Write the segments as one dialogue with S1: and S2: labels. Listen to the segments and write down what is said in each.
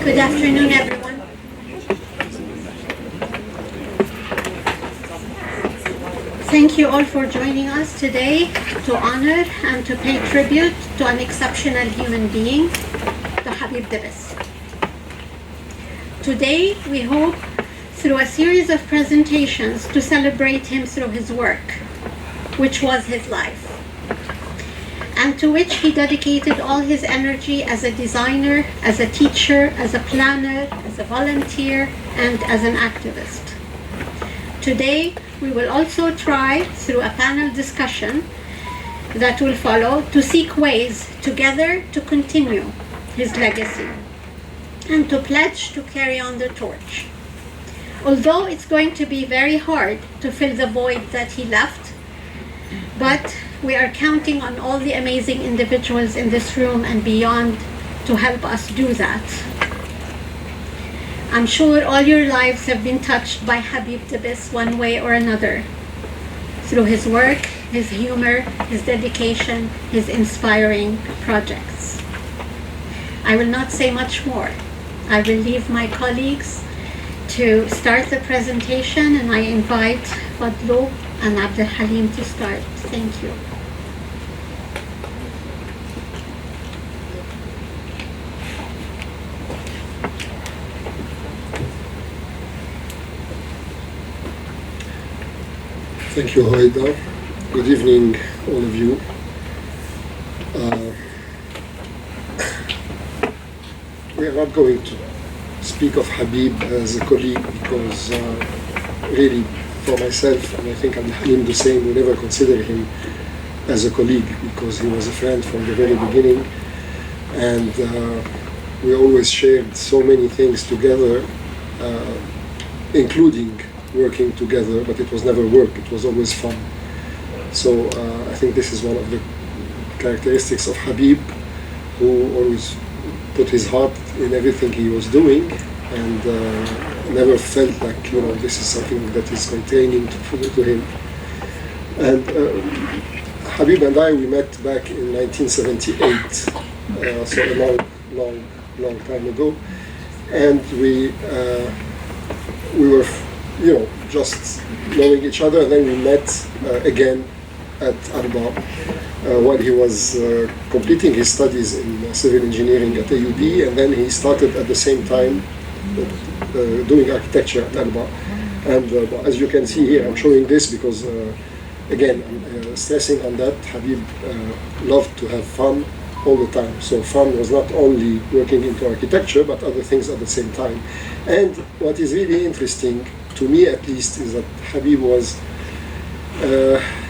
S1: Good afternoon, everyone. Thank you all for joining us today to honor and to pay tribute to an exceptional human being, the Habib Debs. Today, we hope through a series of presentations to celebrate him through his work, which was his life, and to which he dedicated all his energy as a designer, as a teacher, as a planner, as a volunteer, and as an activist. Today, we will also try, through a panel discussion that will follow, to seek ways together to continue his legacy and to pledge to carry on the torch. Although it's going to be very hard to fill the void that he left, but we are counting on all the amazing individuals in this room and beyond to help us do that. I'm sure all your lives have been touched by Habib Debs one way or another, through his work, his humor, his dedication, his inspiring projects. I will not say much more. I will leave my colleagues to start the presentation, and I invite Fadlo and Abdul Halim to start. Thank you.
S2: Thank you, Saida. Good evening, all of you. We are not going to speak of Habib as a colleague because really, for myself, and I think Abdul Halim the same, we never consider him as a colleague because he was a friend from the very beginning, and we always shared so many things together, including working together, but it was never work, it was always fun. So I think this is one of the characteristics of Habib, who always put his heart in everything he was doing and never felt like, this is something that is containing to him. And Habib and I, we met back in 1978, so a long time ago, and we were just knowing each other, and then we met again at ALBA while he was completing his studies in civil engineering at AUB, and then he started at the same time doing architecture at ALBA. And as you can see here, I'm showing this because, again, I'm stressing on that, Habib loved to have fun all the time. So fun was not only working into architecture, but other things at the same time. And what is really interesting, to me at least, is that Habib was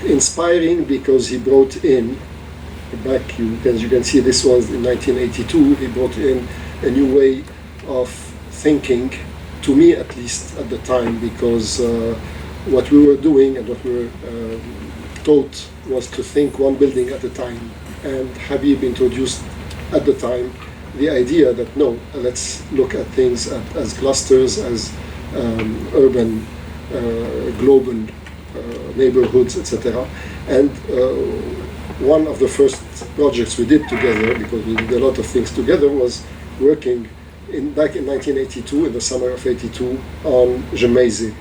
S2: inspiring because he brought in, as you can see, this was in 1982, he brought in a new way of thinking, to me at least at the time, because what we were doing and what we were taught was to think one building at a time. And Habib introduced at the time the idea that no, let's look at things as clusters, as urban, global neighborhoods, etc. And one of the first projects we did together, because we did a lot of things together, was working back in 1982, in the summer of '82, on Jezzine.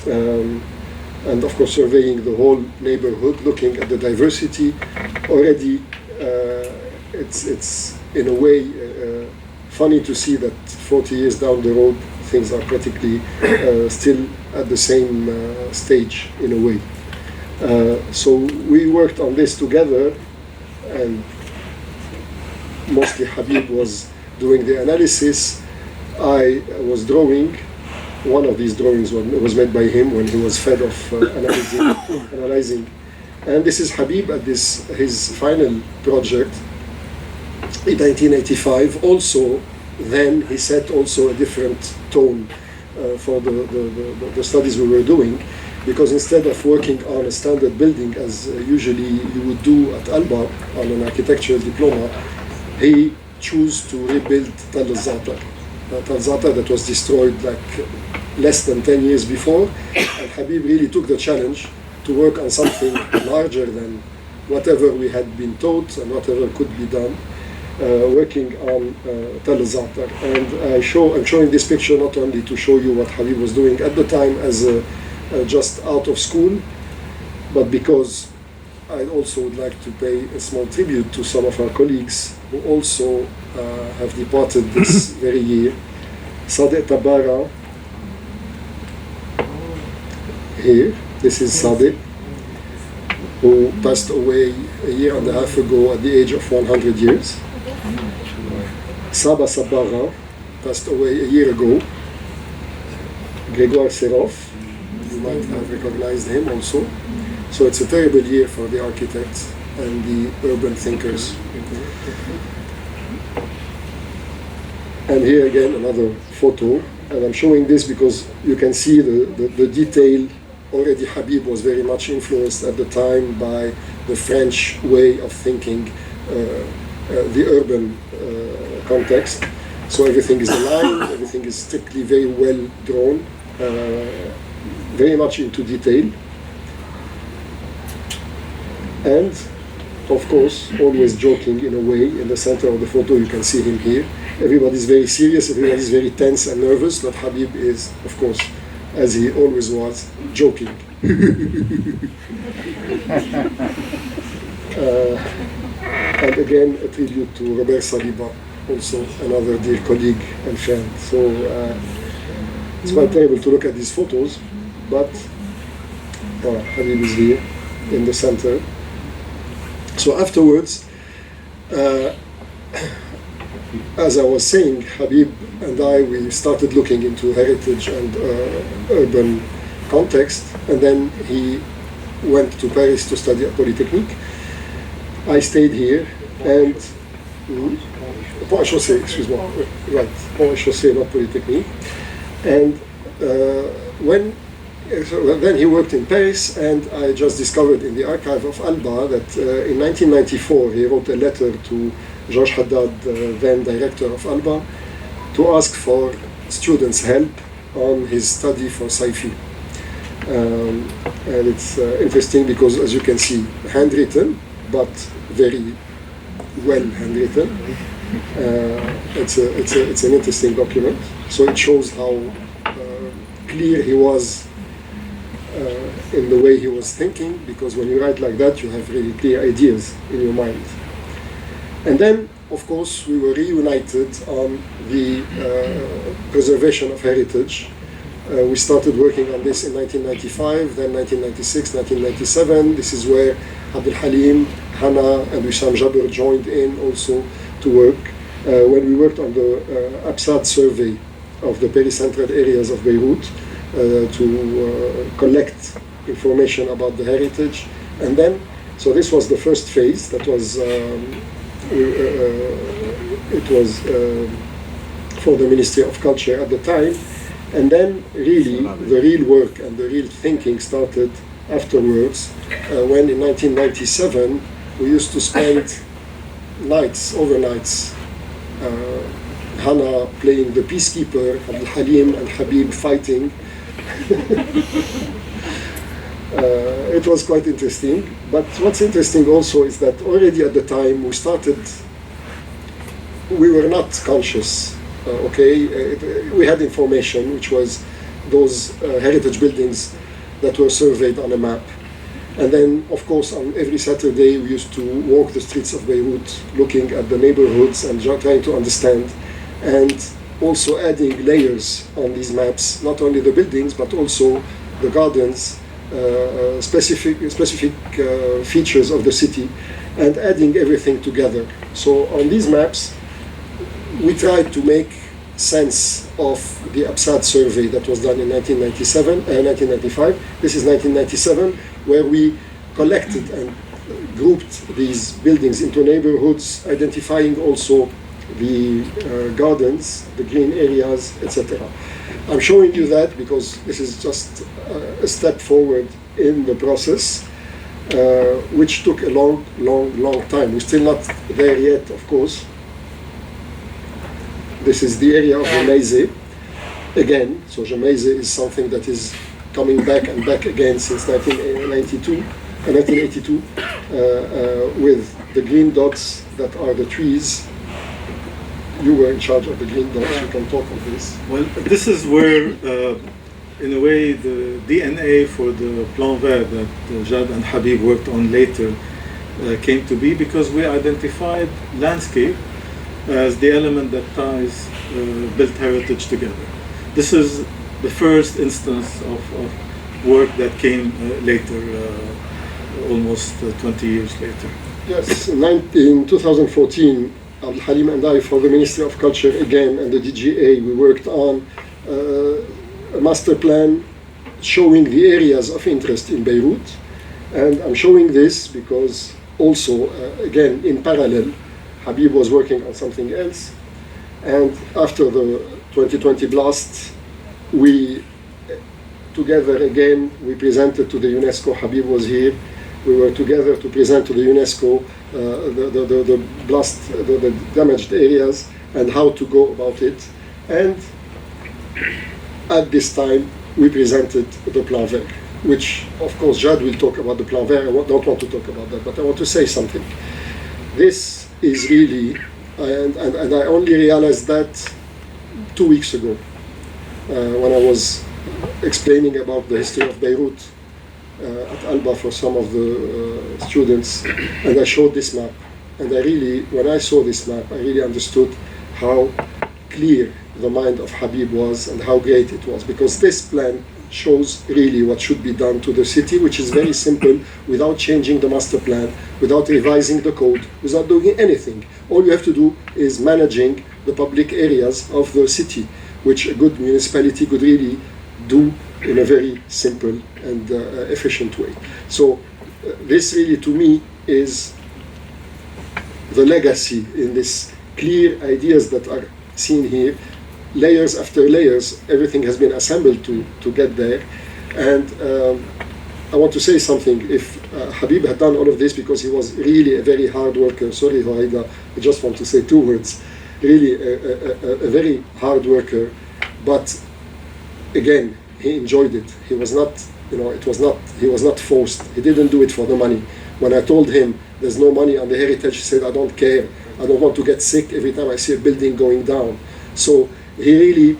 S2: And of course surveying the whole neighborhood, looking at the diversity. Already it's in a way funny to see that 40 years down the road things are practically still at the same stage in a way. So we worked on this together, and mostly Habib was doing the analysis. I was drawing. One of these drawings was made by him when he was fed off analyzing. And this is Habib at his final project in 1985. Also, then he set also a different tone for the studies we were doing, because instead of working on a standard building as usually you would do at ALBA on an architectural diploma, he chose to rebuild Tal al-Za'atar that was destroyed like less than 10 years before, and Habib really took the challenge to work on something larger than whatever we had been taught and whatever could be done. working on Tel Zatar. And I'm showing this picture not only to show you what Habib was doing at the time as just out of school, but because I also would like to pay a small tribute to some of our colleagues who also have departed this very year. Saida Tabara, here, this is Saida, who passed away a year and a half ago at the age of 100 years. Saba Sabara passed away a year ago. Grégoire Serov, you might have recognized him also. So it's a terrible year for the architects and the urban thinkers. And here again another photo, and I'm showing this because you can see the detail. Already Habib was very much influenced at the time by the French way of thinking the urban context. So everything is aligned, everything is strictly very well drawn, very much into detail. And of course, always joking in a way. In the center of the photo, you can see him here. Everybody's very serious, everybody's very tense and nervous, but Habib is, of course, as he always was, joking. And again, a tribute to Robert Saliba, also another dear colleague and friend. So it's quite terrible to look at these photos, but Habib is here in the center. So afterwards, as I was saying, Habib and we started looking into heritage and urban context, and then he went to Paris to study at Polytechnique. I stayed here, and Ponts, Chaussées, excuse me, right, Ponts, Chaussées, not Polytechnique. And then he worked in Paris, and I just discovered in the archive of ALBA that in 1994 he wrote a letter to Georges Haddad, then director of ALBA, to ask for students' help on his study for Saifi. And it's interesting because, as you can see, handwritten, but very well handwritten. It's an interesting document. So it shows how clear he was in the way he was thinking, because when you write like that, you have really clear ideas in your mind. And then, of course, we were reunited on the preservation of heritage. We started working on this in 1995, then 1996, 1997. This is where Abdel Halim, Hana, and Wissam Jabr joined in also to work. When we worked on the ABSAD survey of the pericentral areas of Beirut to collect information about the heritage. And then, so this was the first phase. That was it was for the Ministry of Culture at the time. And then really the real work and the real thinking started afterwards, when in 1997 we used to spend overnights, Hana playing the peacekeeper, Abdel Halim and Habib fighting. It was quite interesting, but what's interesting also is that already at the time we were not conscious, we had information, which was those heritage buildings that were surveyed on a map. And then, of course, on every Saturday we used to walk the streets of Beirut, looking at the neighborhoods and trying to understand, and also adding layers on these maps, not only the buildings, but also the gardens, specific features of the city, and adding everything together. So on these maps, we tried to make sense of the ABSAD survey that was done in 1995. This is 1997, where we collected and grouped these buildings into neighborhoods, identifying also the gardens, the green areas, etc. I'm showing you that because this is just a step forward in the process, which took a long time. We're still not there yet, of course. This is the area of Jaussées again. So Jaussées is something that is coming back and back again since 1982, with the green dots that are the trees you were in charge of the Green Dots. You can talk of this.
S3: Well, this is where, in a way, the DNA for the Plan Vert that Jad and Habib worked on later came to be, because we identified landscape as the element that ties built heritage together. This is the first instance of work that came later, almost 20 years later.
S2: Yes, in 2014, Abdul Halim and I, for the Ministry of Culture again and the DGA, we worked on a master plan showing the areas of interest in Beirut. And I'm showing this because also, again, in parallel, Habib was working on something else. And after the 2020 blast, we together again, we presented to the UNESCO. Habib was here. We were together to present to the UNESCO the blast, the damaged areas and how to go about it. And at this time, we presented the Plan Vert, which, of course, Jad will talk about the Plan Vert. I don't want to talk about that, but I want to say something. This is really, and I only realized that 2 weeks ago, when I was explaining about the history of Beirut at ALBA for some of the students, and I showed this map. And I really, when I saw this map, I really understood how clear the mind of Habib was and how great it was, because this plan shows really what should be done to the city, which is very simple, without changing the master plan, without revising the code, without doing anything. All you have to do is managing the public areas of the city, which a good municipality could really do in a very simple and efficient way. So this really, to me, is the legacy in this clear ideas that are seen here. Layers after layers, everything has been assembled to get there. And I want to say something. If Habib had done all of this because he was really a very hard worker, sorry, Haida, I just want to say 2 words, really a very hard worker, but again, he enjoyed it. He was not, he was not forced. He didn't do it for the money. When I told him there's no money on the heritage, he said, I don't care. I don't want to get sick every time I see a building going down. So he really,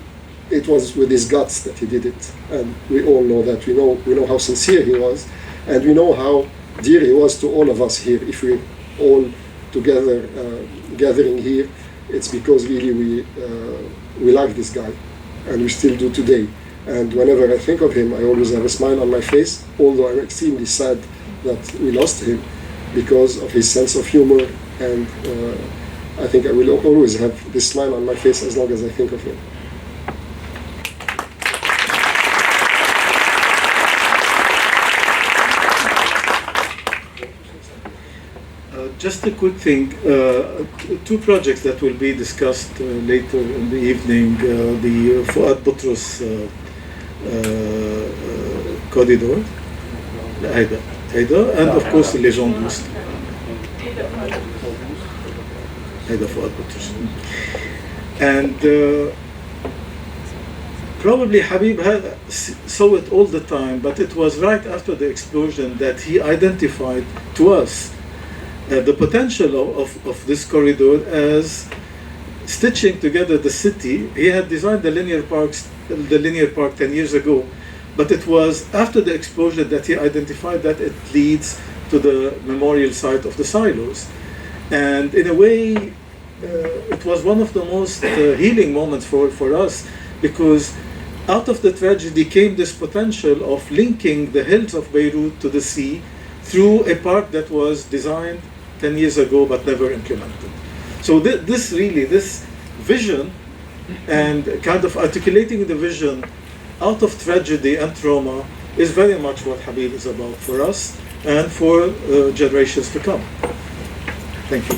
S2: it was with his guts that he did it. And we all know that. We know how sincere he was. And we know how dear he was to all of us here. If we're all together gathering here, it's because really we like this guy. And we still do today. And whenever I think of him, I always have a smile on my face, although I'm extremely sad that we lost him because of his sense of humor. And I think I will always have this smile on my face as long as I think of him.
S3: Just a quick thing, 2 projects that will be discussed later in the evening, the Fuad Butros corridor, the Haida, and of course the Les Gens Boost. Haida Fuad Butros. And probably Habib saw it all the time, but it was right after the explosion that he identified to us the potential of this corridor as stitching together the city. He had designed the linear park 10 years ago, but it was after the explosion that he identified that it leads to the memorial site of the silos. And in a way, it was one of the most healing moments for us, because out of the tragedy came this potential of linking the hills of Beirut to the sea through a park that was designed 10 years ago but never implemented. So this vision and kind of articulating the vision out of tragedy and trauma is very much what Habib is about for us and for generations to come. Thank you.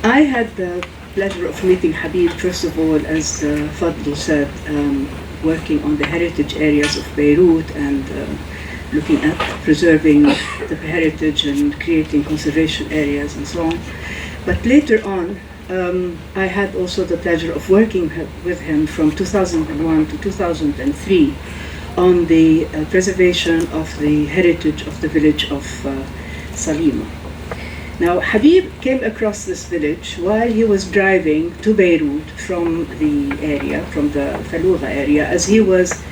S4: I had the pleasure of meeting Habib, first of all, as Fadl said, working on the heritage areas of Beirut and looking at preserving the heritage and creating conservation areas and so on. But later on, I had also the pleasure of working with him from 2001 to 2003 on the preservation of the heritage of the village of Salima. Now, Habib came across this village while he was driving to Beirut from the area, from the Fallugha area, as he was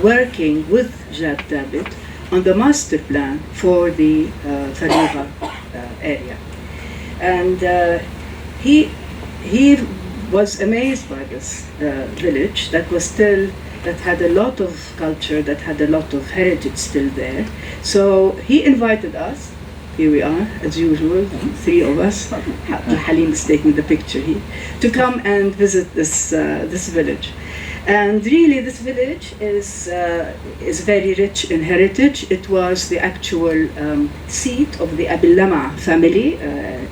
S4: working with Jad Thabit on the master plan for the Fallugha area. And he was amazed by this village that had a lot of culture, that had a lot of heritage still there. So he invited us. Here we are, as usual, three of us. Halim is taking the picture here, to come and visit this village. And really, this village is very rich in heritage. It was the actual seat of the Abil Lama family,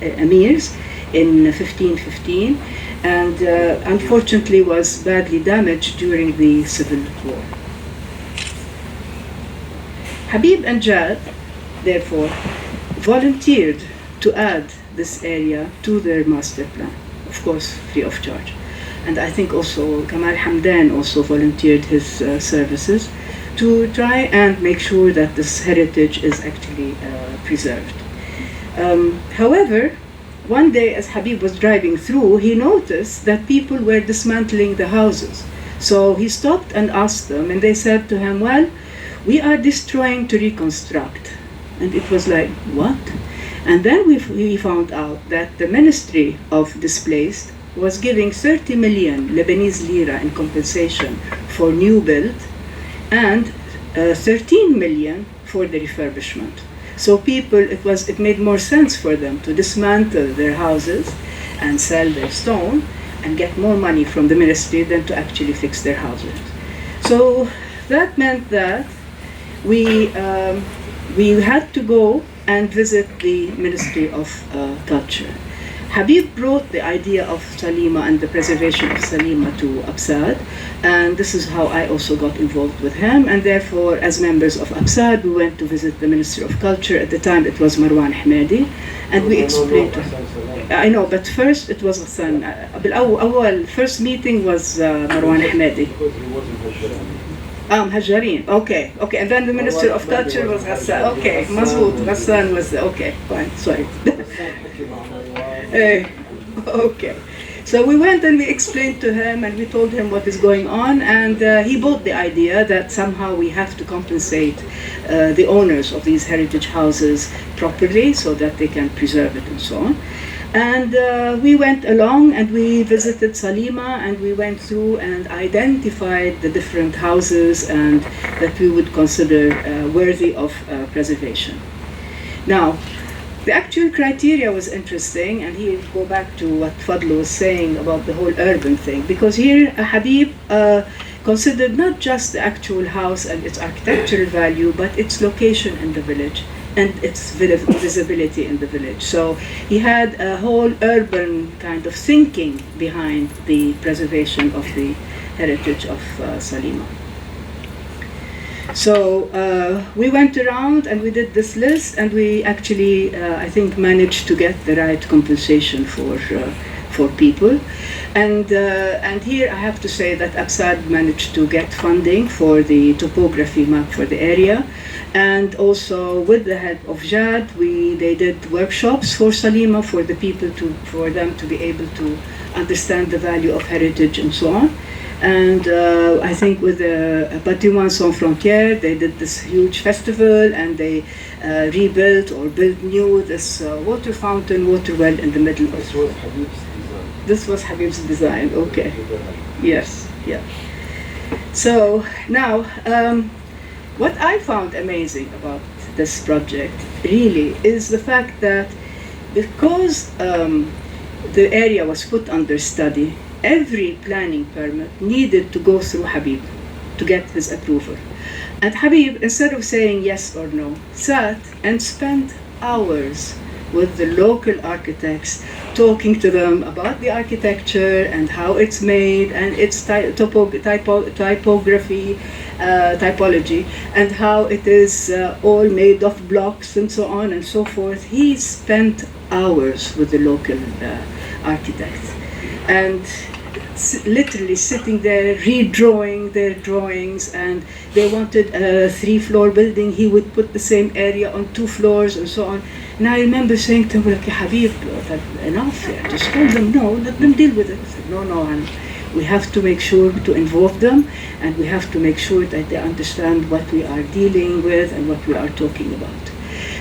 S4: emirs, in 1515, and unfortunately was badly damaged during the Civil War. Habib and Jad, therefore, volunteered to add this area to their master plan, of course, free of charge. And I think also Kamal Hamdan also volunteered his services to try and make sure that this heritage is actually preserved. However, one day as Habib was driving through, he noticed that people were dismantling the houses. So he stopped and asked them, and they said to him, well, we are destroying to reconstruct. And it was like, what? And then we found out that the Ministry of Displaced was giving 30 million Lebanese lira in compensation for new build and 13 million for the refurbishment. So people, it made more sense for them to dismantle their houses and sell their stone and get more money from the ministry than to actually fix their houses. So that meant that we had to go and visit the Ministry of Culture. Habib brought the idea of Salima and the preservation of Salima to Absad, and this is how I also got involved with him. And therefore, as members of Absad, we went to visit the Ministry of Culture. At the time, it was Marwan Ahmadi, and we explained to him. I know, but first it was Ghassan. First meeting was Marwan Ahmadi. Hajjareen. Okay, and then the Minister of Culture was Ghassan. Okay, Mazboot. Ghassan was okay. Fine. Sorry. Okay. So we went and we explained to him and we told him what is going on, and he bought the idea that somehow we have to compensate the owners of these heritage houses properly so that they can preserve it and so on. And we went along and we visited Salima, and we went through and identified the different houses and that we would consider worthy of preservation. Now, the actual criteria was interesting, and here go back to what Fadlu was saying about the whole urban thing, because here Habib considered not just the actual house and its architectural value, but its location in the village and its visibility in the village. So he had a whole urban kind of thinking behind the preservation of the heritage of Salima. So we went around and we did this list, and we actually, I think, managed to get the right compensation for people. And here I have to say that Absad managed to get funding for the topography map for the area. And also with the help of Jad, they did workshops for Salima for the people for them to be able to understand the value of heritage and so on. And I think with the Patrimoine Sans Frontières, they did this huge festival, and they rebuilt or built new this water fountain, water well in the middle of.
S2: This was Habib's design.
S4: This was Habib's design. Okay. Yes. Yeah. So now, what I found amazing about this project really is the fact that because the area was put under study, every planning permit needed to go through Habib to get his approval. And Habib, instead of saying yes or no, sat and spent hours with the local architects, talking to them about the architecture and how it's made and its typology, and how it is all made of blocks and so on and so forth. He spent hours with the local architects. and literally sitting there redrawing their drawings, and they wanted a 3-floor building. He would put the same area on 2 floors and so on. And I remember saying to him, like, Habib, enough, yeah. Just told them no, let them deal with it. I said, no, and we have to make sure to involve them, and we have to make sure that they understand what we are dealing with and what we are talking about.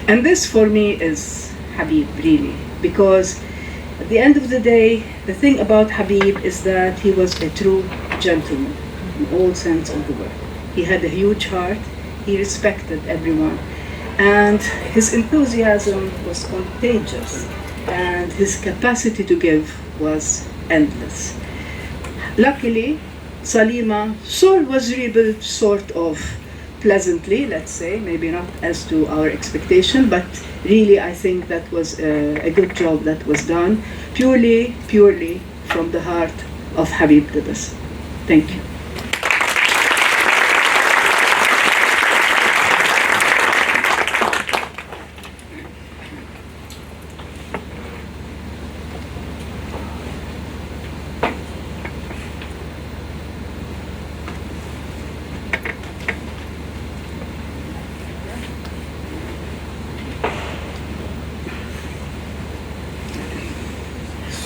S4: And this for me is Habib, really, because at the end of the day, the thing about Habib is that he was a true gentleman in all sense of the word. He had a huge heart, he respected everyone, and his enthusiasm was contagious, and his capacity to give was endless. Luckily, Salima was rebuilt sort of pleasantly, let's say, maybe not as to our expectation, but really I think that was a good job that was done, purely from the heart of Habib Debs. Thank you.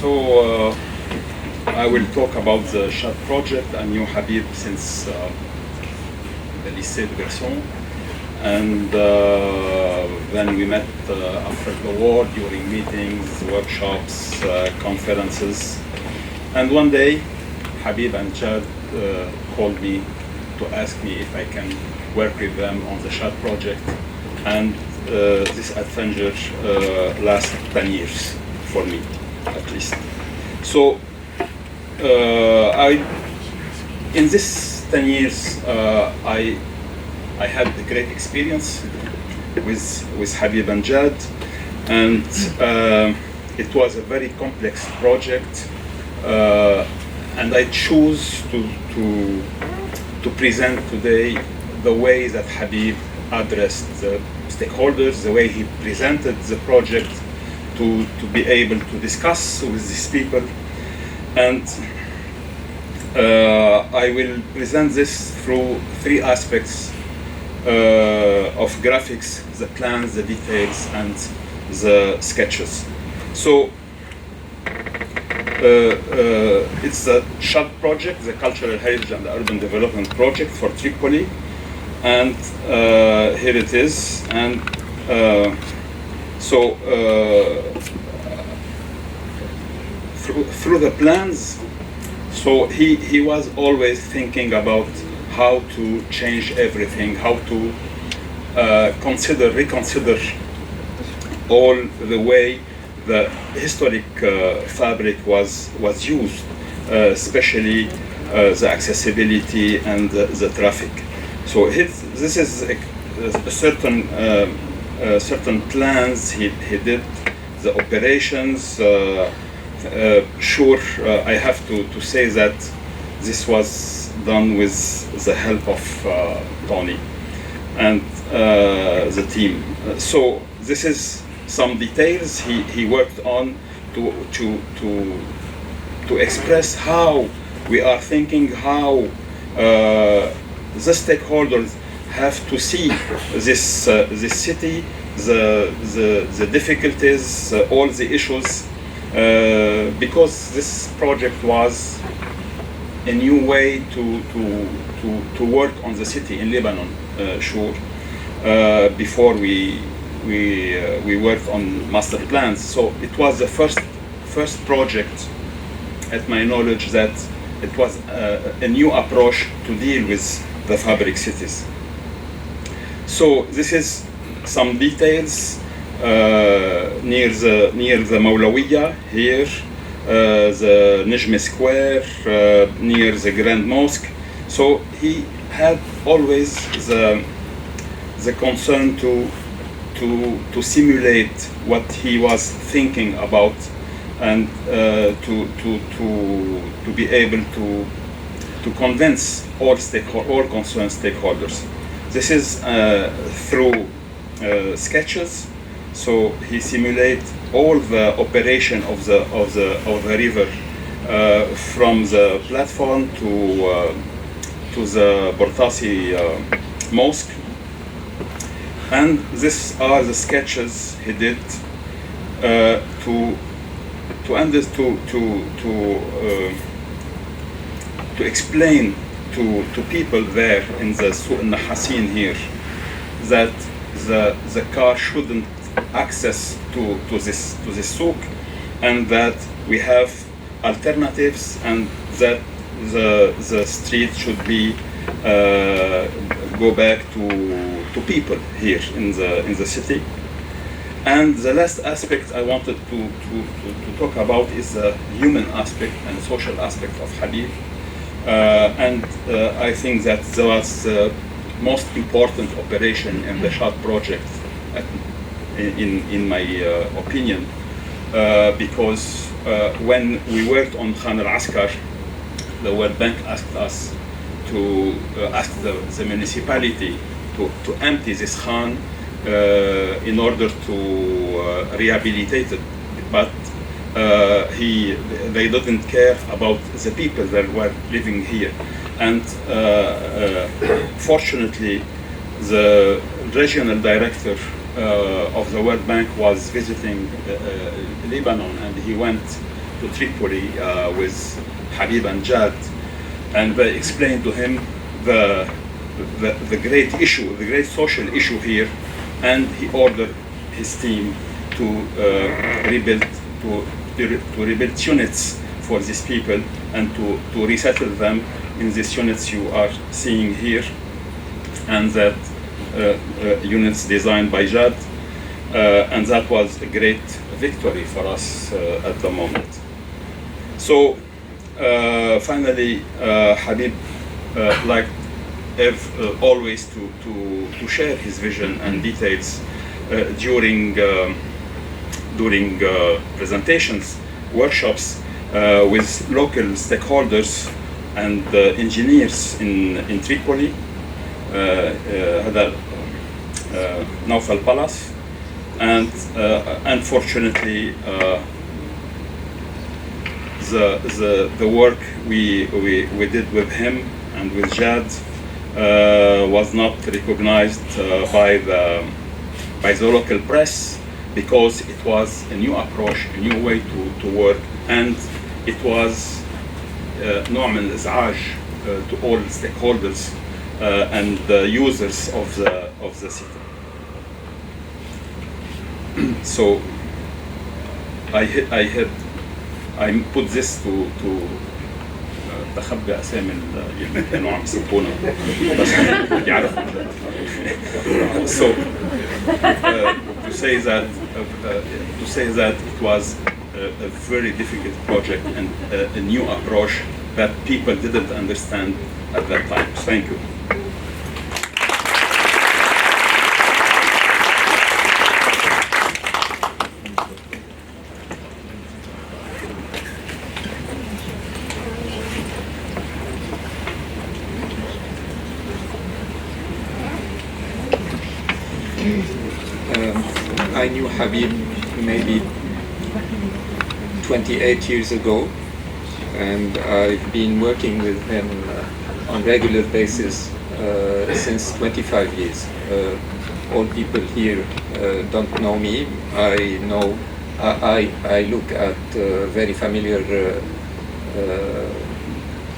S5: So I will talk about the Shad project. I knew Habib since the Lycée de Garçon, and then we met after the war during meetings, workshops, conferences. And one day, Habib and Chad called me to ask me if I can work with them on the Shad project. And this adventure lasted 10 years for me, at least. So in this 10 years, I had a great experience with Habib and Jad, and it was a very complex project, and I choose to present today the way that Habib addressed the stakeholders, the way he presented the project to be able to discuss with these people. And I will present this through 3 aspects of graphics: the plans, the details, and the sketches. So it's the Shad project, the Cultural Heritage and Urban Development Project for Tripoli. And here it is. And so through the plans, so he was always thinking about how to change everything, how to reconsider all the way the historic fabric was used, especially the accessibility and the traffic. So this is a certain plans he did, the operations. Sure, I have to say that this was done with the help of Tony and the team. So this is some details he worked on to express how we are thinking, how the stakeholders have to see this city, the difficulties, all the issues, because this project was a new way to work on the city in Lebanon. Sure, before we worked on master plans, so it was the first project, at my knowledge, that it was a new approach to deal with the fabric cities. So this is some details near the Mawlawiyya here, the Nejm Square, near the Grand Mosque. So he had always the concern to simulate what he was thinking about, and to be able to convince all concerned stakeholders. This is through sketches. So he simulates all the operation of the river from the platform to the Bortasi mosque, and these are the sketches he did to explain to people there in the Suq al-Nahasin here that the car shouldn't access to this souk, and that we have alternatives, and that the street should be go back to people here in the city. And the last aspect I wanted to talk about is the human aspect and social aspect of Habib. And I think that was the most important operation in the Shad project, in my opinion, because when we worked on Khan al-Askar, the World Bank asked us to ask the municipality to empty this Khan in order to rehabilitate it, but they didn't care about the people that were living here. And fortunately, the regional director of the World Bank was visiting Lebanon, and he went to Tripoli with Habib and Jad, and they explained to him the great issue, the great social issue here, and he ordered his team to rebuild units for these people and to resettle them in these units you are seeing here, and that units designed by Jad, and that was a great victory for us at the moment. So finally, Habib liked always to share his vision and details during presentations, workshops with local stakeholders and engineers in Tripoli. هذا Naufal Palace, and unfortunately the work we did with him and with Jad was not recognized by the local press, because it was a new approach, a new way to work, and it was نوع من الإزعاج to all stakeholders and the users of the city. So I put this to بخبي أسامي اللي كانوا عم يسبونا بس يعرفوا. So to say that it was a very difficult project and a new approach that people didn't understand at that time. Thank you.
S6: I knew Habib maybe 28 years ago, and I've been working with him on regular basis since 25 years. All people here don't know me. I know I look at very familiar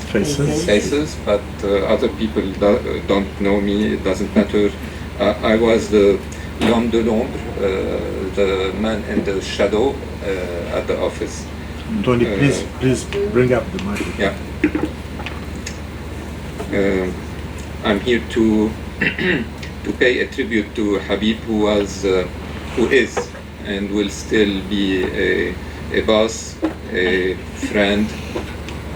S6: faces, but other people don't know me. It doesn't matter. I was the l'homme de l'ombre, the man in the shadow at the office.
S7: Tony, please bring up the mic.
S6: Yeah. I'm here to pay a tribute to Habib, who is and will still be a boss, a friend,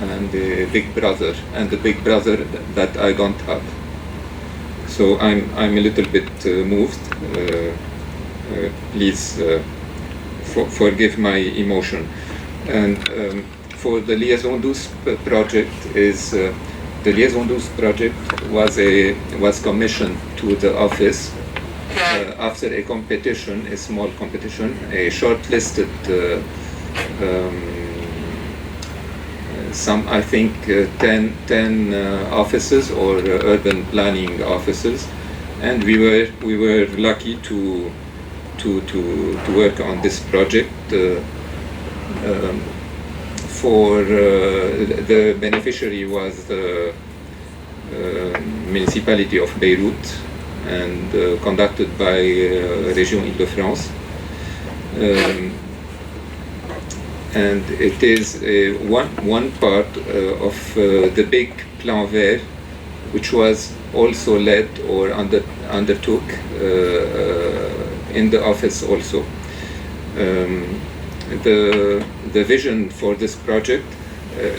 S6: and a big brother, and a big brother that I don't have. So I'm a little bit moved. Please forgive my emotion. And for the Liaison 12 project the Liaison 12 project was commissioned to the office after a competition, a small competition, a shortlisted some, I think, 10 offices or urban planning offices, and we were lucky to work on this project. The beneficiary was the municipality of Beirut and conducted by Région Île-de-France. And it is one part of the big Plan Vert, which was also led or undertook in the office also. The vision for this project,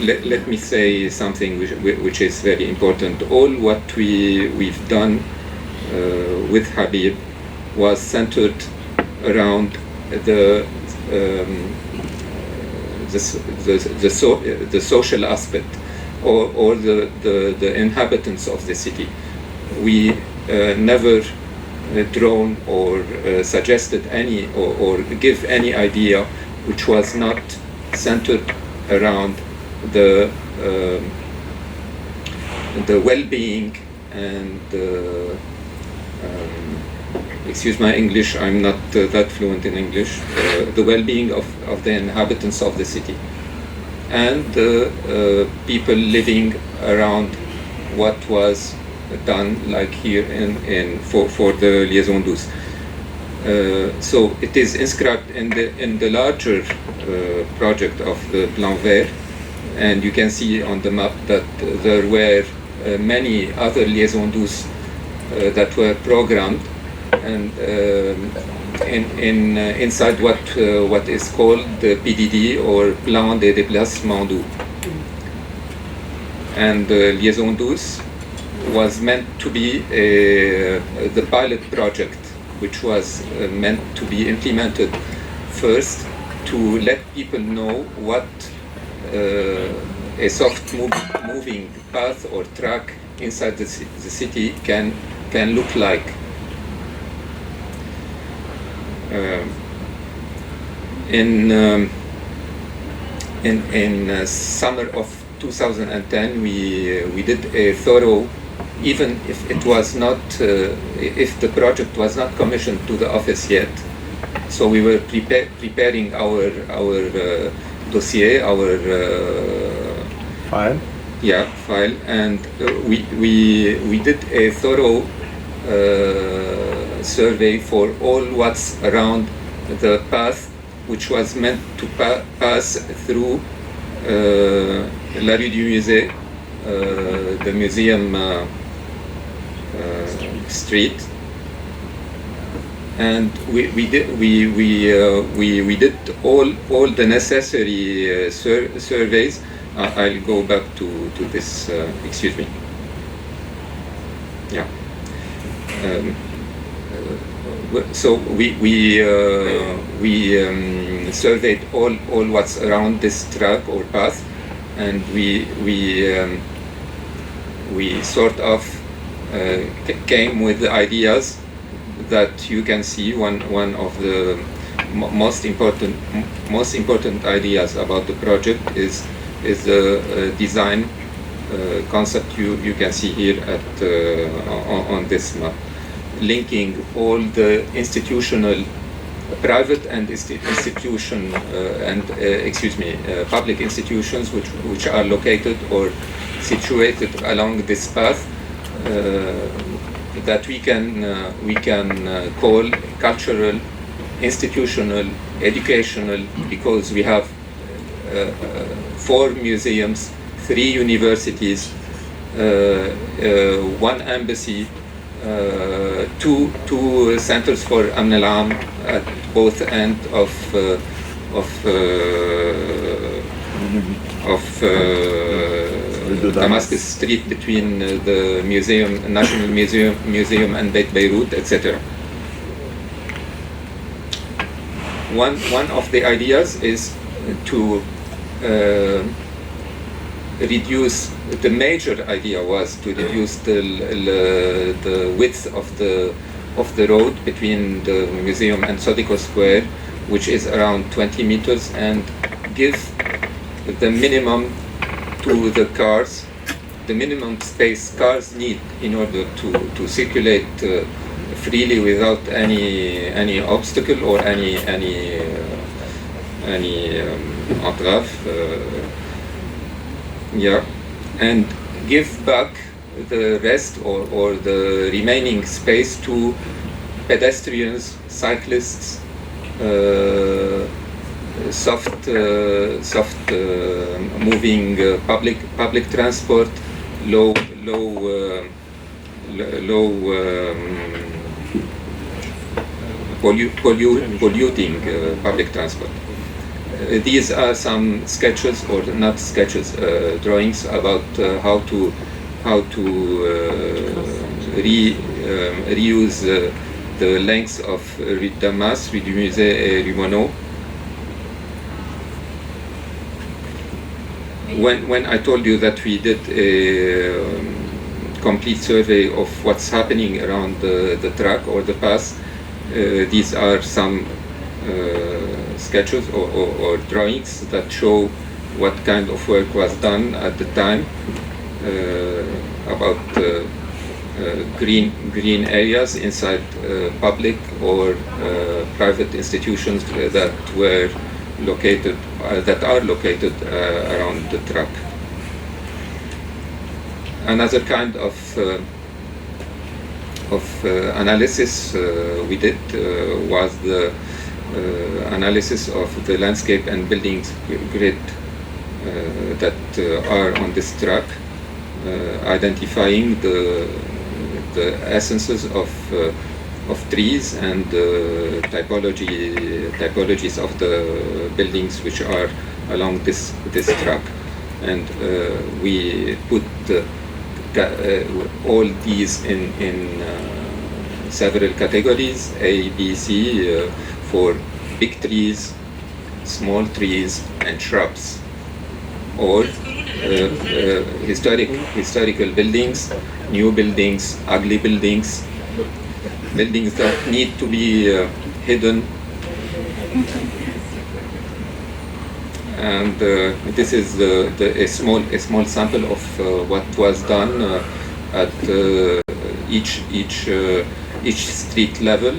S6: let me say something which is very important. All what we've done with Habib was centered around the social aspect or the inhabitants of the city. We never drawn or suggested any or give any idea which was not centered around the well-being and excuse my English, I'm not that fluent in English, the well-being of the inhabitants of the city and the people living around what was done, like here for the liaison douce. So it is inscribed in the larger project of the Plan Vert, and you can see on the map that there were many other liaison douce that were programmed, and inside what is called the PDD or Plan des déplacements doux. And the liaison douce was meant to be the pilot project, which was meant to be implemented first to let people know what a soft moving path or track inside the city can look like. In summer of 2010, we did a thorough, even if it was not, if the project was not commissioned to the office yet. So we were preparing our dossier, our
S7: file.
S6: Yeah, file, and we did a thorough survey for all what's around the path, which was meant to pass through La Rue du Musée, the museum street, and we did all the necessary surveys. I'll go back to this. Excuse me. Yeah. So we surveyed all what's around this track or path, and we sort of came with the ideas that you can see. One of the most important ideas about the project is the design concept you can see here on this map, linking all the institutional, private and public institutions which are located or situated along this path, that we can call cultural, institutional, educational, because we have 4 museums, 3 universities, 1 embassy, 2 centers for Amn al-Am at both ends of Damascus Street, between the National Museum and Beit Beirut, etc. One of the ideas is to reduce. The major idea was to reduce the width of the road between the museum and Sodico Square, which is around 20 meters, and give the minimum to the cars, the minimum space cars need in order to circulate freely without any obstacle or any entrave. And give back the rest or the remaining space to pedestrians, cyclists, soft moving public transport, low polluting public transport. These are some sketches, or not sketches, drawings about how to reuse the lengths of Rue de Damas, Rue du Musée et Rue Monod. When I told you that we did a complete survey of what's happening around the track or the pass, these are some sketches or drawings that show what kind of work was done at the time about green areas inside public or private institutions that were located around the track. Another kind of analysis we did was the analysis of the landscape and buildings grid that are on this track, identifying the essences of trees and typologies of the buildings which are along this track, and we put all these in several categories: A, B, C, for big trees, small trees, and shrubs, or historical buildings, new buildings, ugly buildings, buildings that need to be hidden. And this is a small sample of what was done at each street level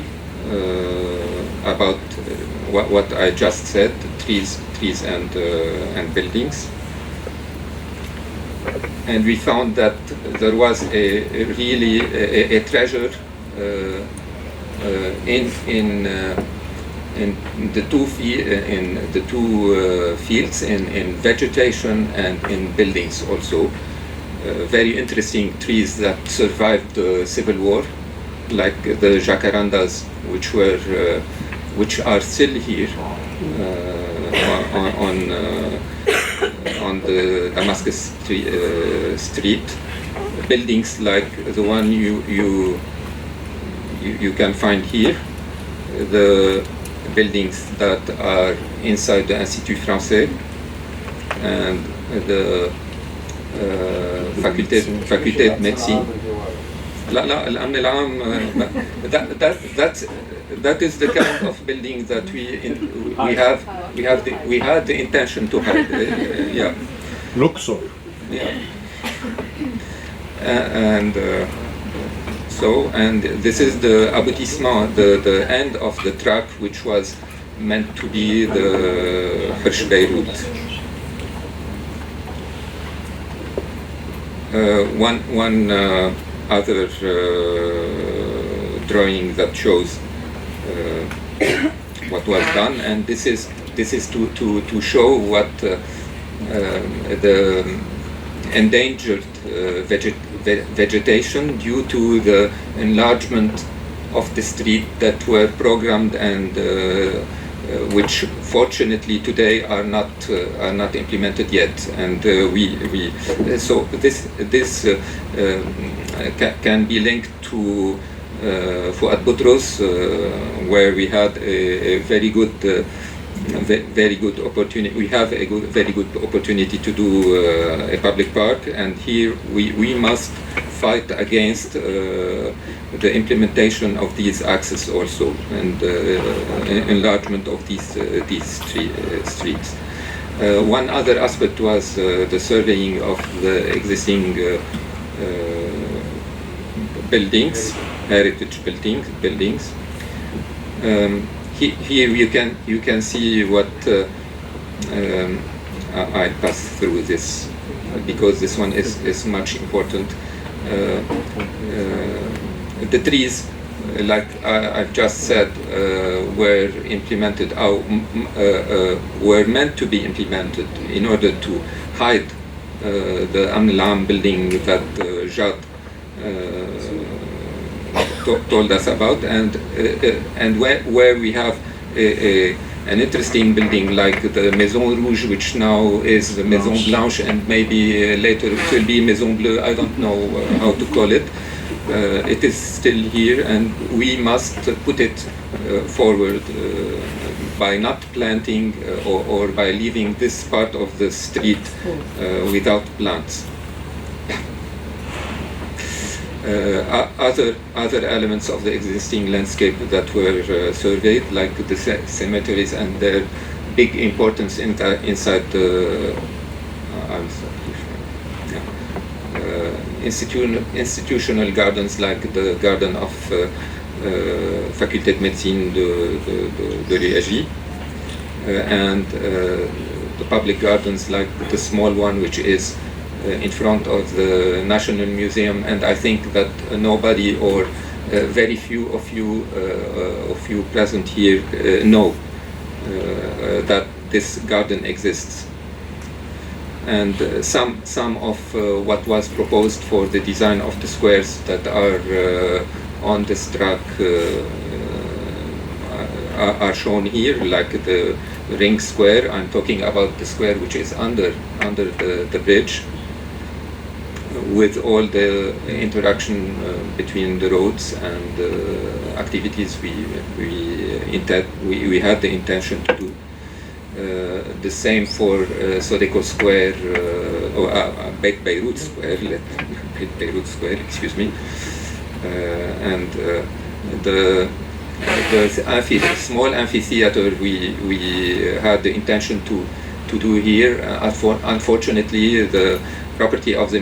S6: about what I just said: trees and buildings. And we found that there was really a treasure in the two fields, in vegetation and in buildings also. Very interesting trees that survived the Civil War, like the jacarandas, which are still here on the Damascus street. Buildings like the one you can find here, the buildings that are inside the Institut Français and the faculté de médecine. الأمن العام. That is the kind of building that we had the intention to have. Yeah.
S7: Luxor.
S6: Yeah. And this is the aboutissement, the end of the track, which was meant to be the Hirsch Beirut. One other drawing that shows what was done, and this is to show what the endangered vegetation due to the enlargement of the street that were programmed and which fortunately today are not implemented yet. And so this can be linked to Fuad Boutros, where we had a very good opportunity. We have a very good opportunity to do a public park, and here we must fight against the implementation of these access also, and enlargement of these streets. One other aspect was the surveying of the existing buildings, heritage buildings. Here you can see what I passed through this because this one is much important. The trees, like I've just said, were implemented, were meant to be implemented in order to hide the Amn building that Jad told us about, and where we have an interesting building like the Maison Rouge, which now is the Maison Blanche, and maybe later it will be Maison Bleue. I don't know how to call it. It is still here, and we must put it forward by not planting or by leaving this part of the street without plants. Other elements of the existing landscape that were surveyed, like the cemeteries and their big importance inside the institutional gardens, like the garden of Faculté de Médecine de Réagi, and the public gardens like the small one which is in front of the National Museum, and I think that nobody or very few of you present here know that this garden exists. And some of what was proposed for the design of the squares that are on this track are shown here, like the ring square. I'm talking about the square which is under the bridge, with all the interaction between the roads and activities we had the intention to do. The same for Sodeco Square or Beirut Square, Beirut Square, excuse me, and the small amphitheater we had the intention to do here. Unfortunately, the property of the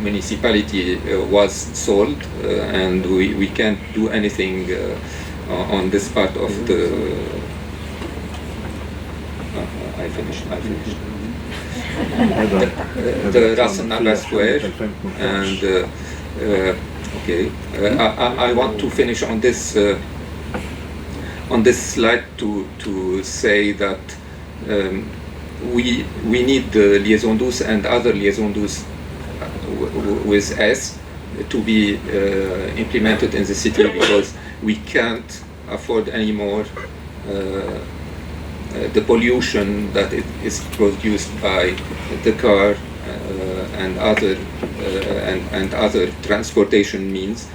S6: municipality was sold, and we can't do anything on this part of the. I finished. The Ras Naba Square, and okay. I want to finish on this slide to say that we need the liaison douce and other liaison douce with S to be implemented in the city, because we can't afford anymore the pollution that is produced by the car and other transportation means,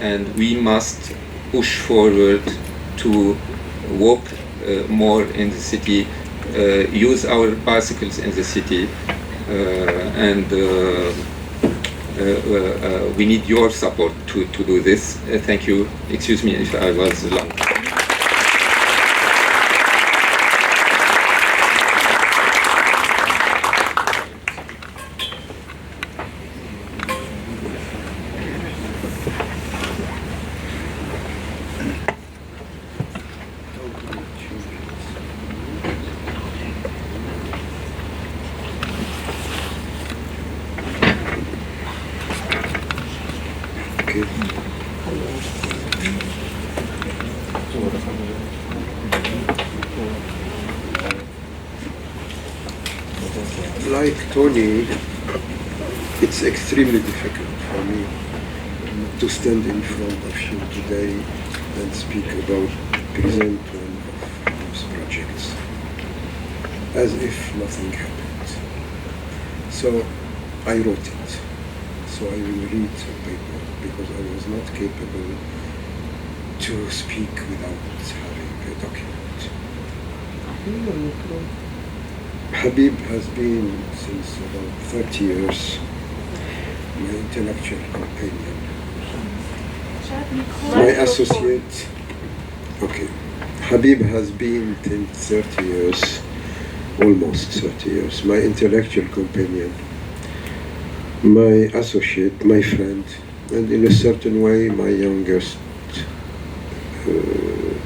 S6: and we must push forward to walk more in the city, use our bicycles in the city, and we need your support to do this. Thank you. Excuse me if I was long.
S2: Like Tony, it's extremely difficult for me to stand in front of you today and speak about present one of those projects as if nothing happened. So I wrote it. So I will read the paper because I was not capable to speak without having a document. Habib has been, since about 30 years, my intellectual companion. My associate. Okay. Habib has been, 30 years,
S8: almost 30 years, my intellectual companion, my associate, my friend, and in a certain way, my youngest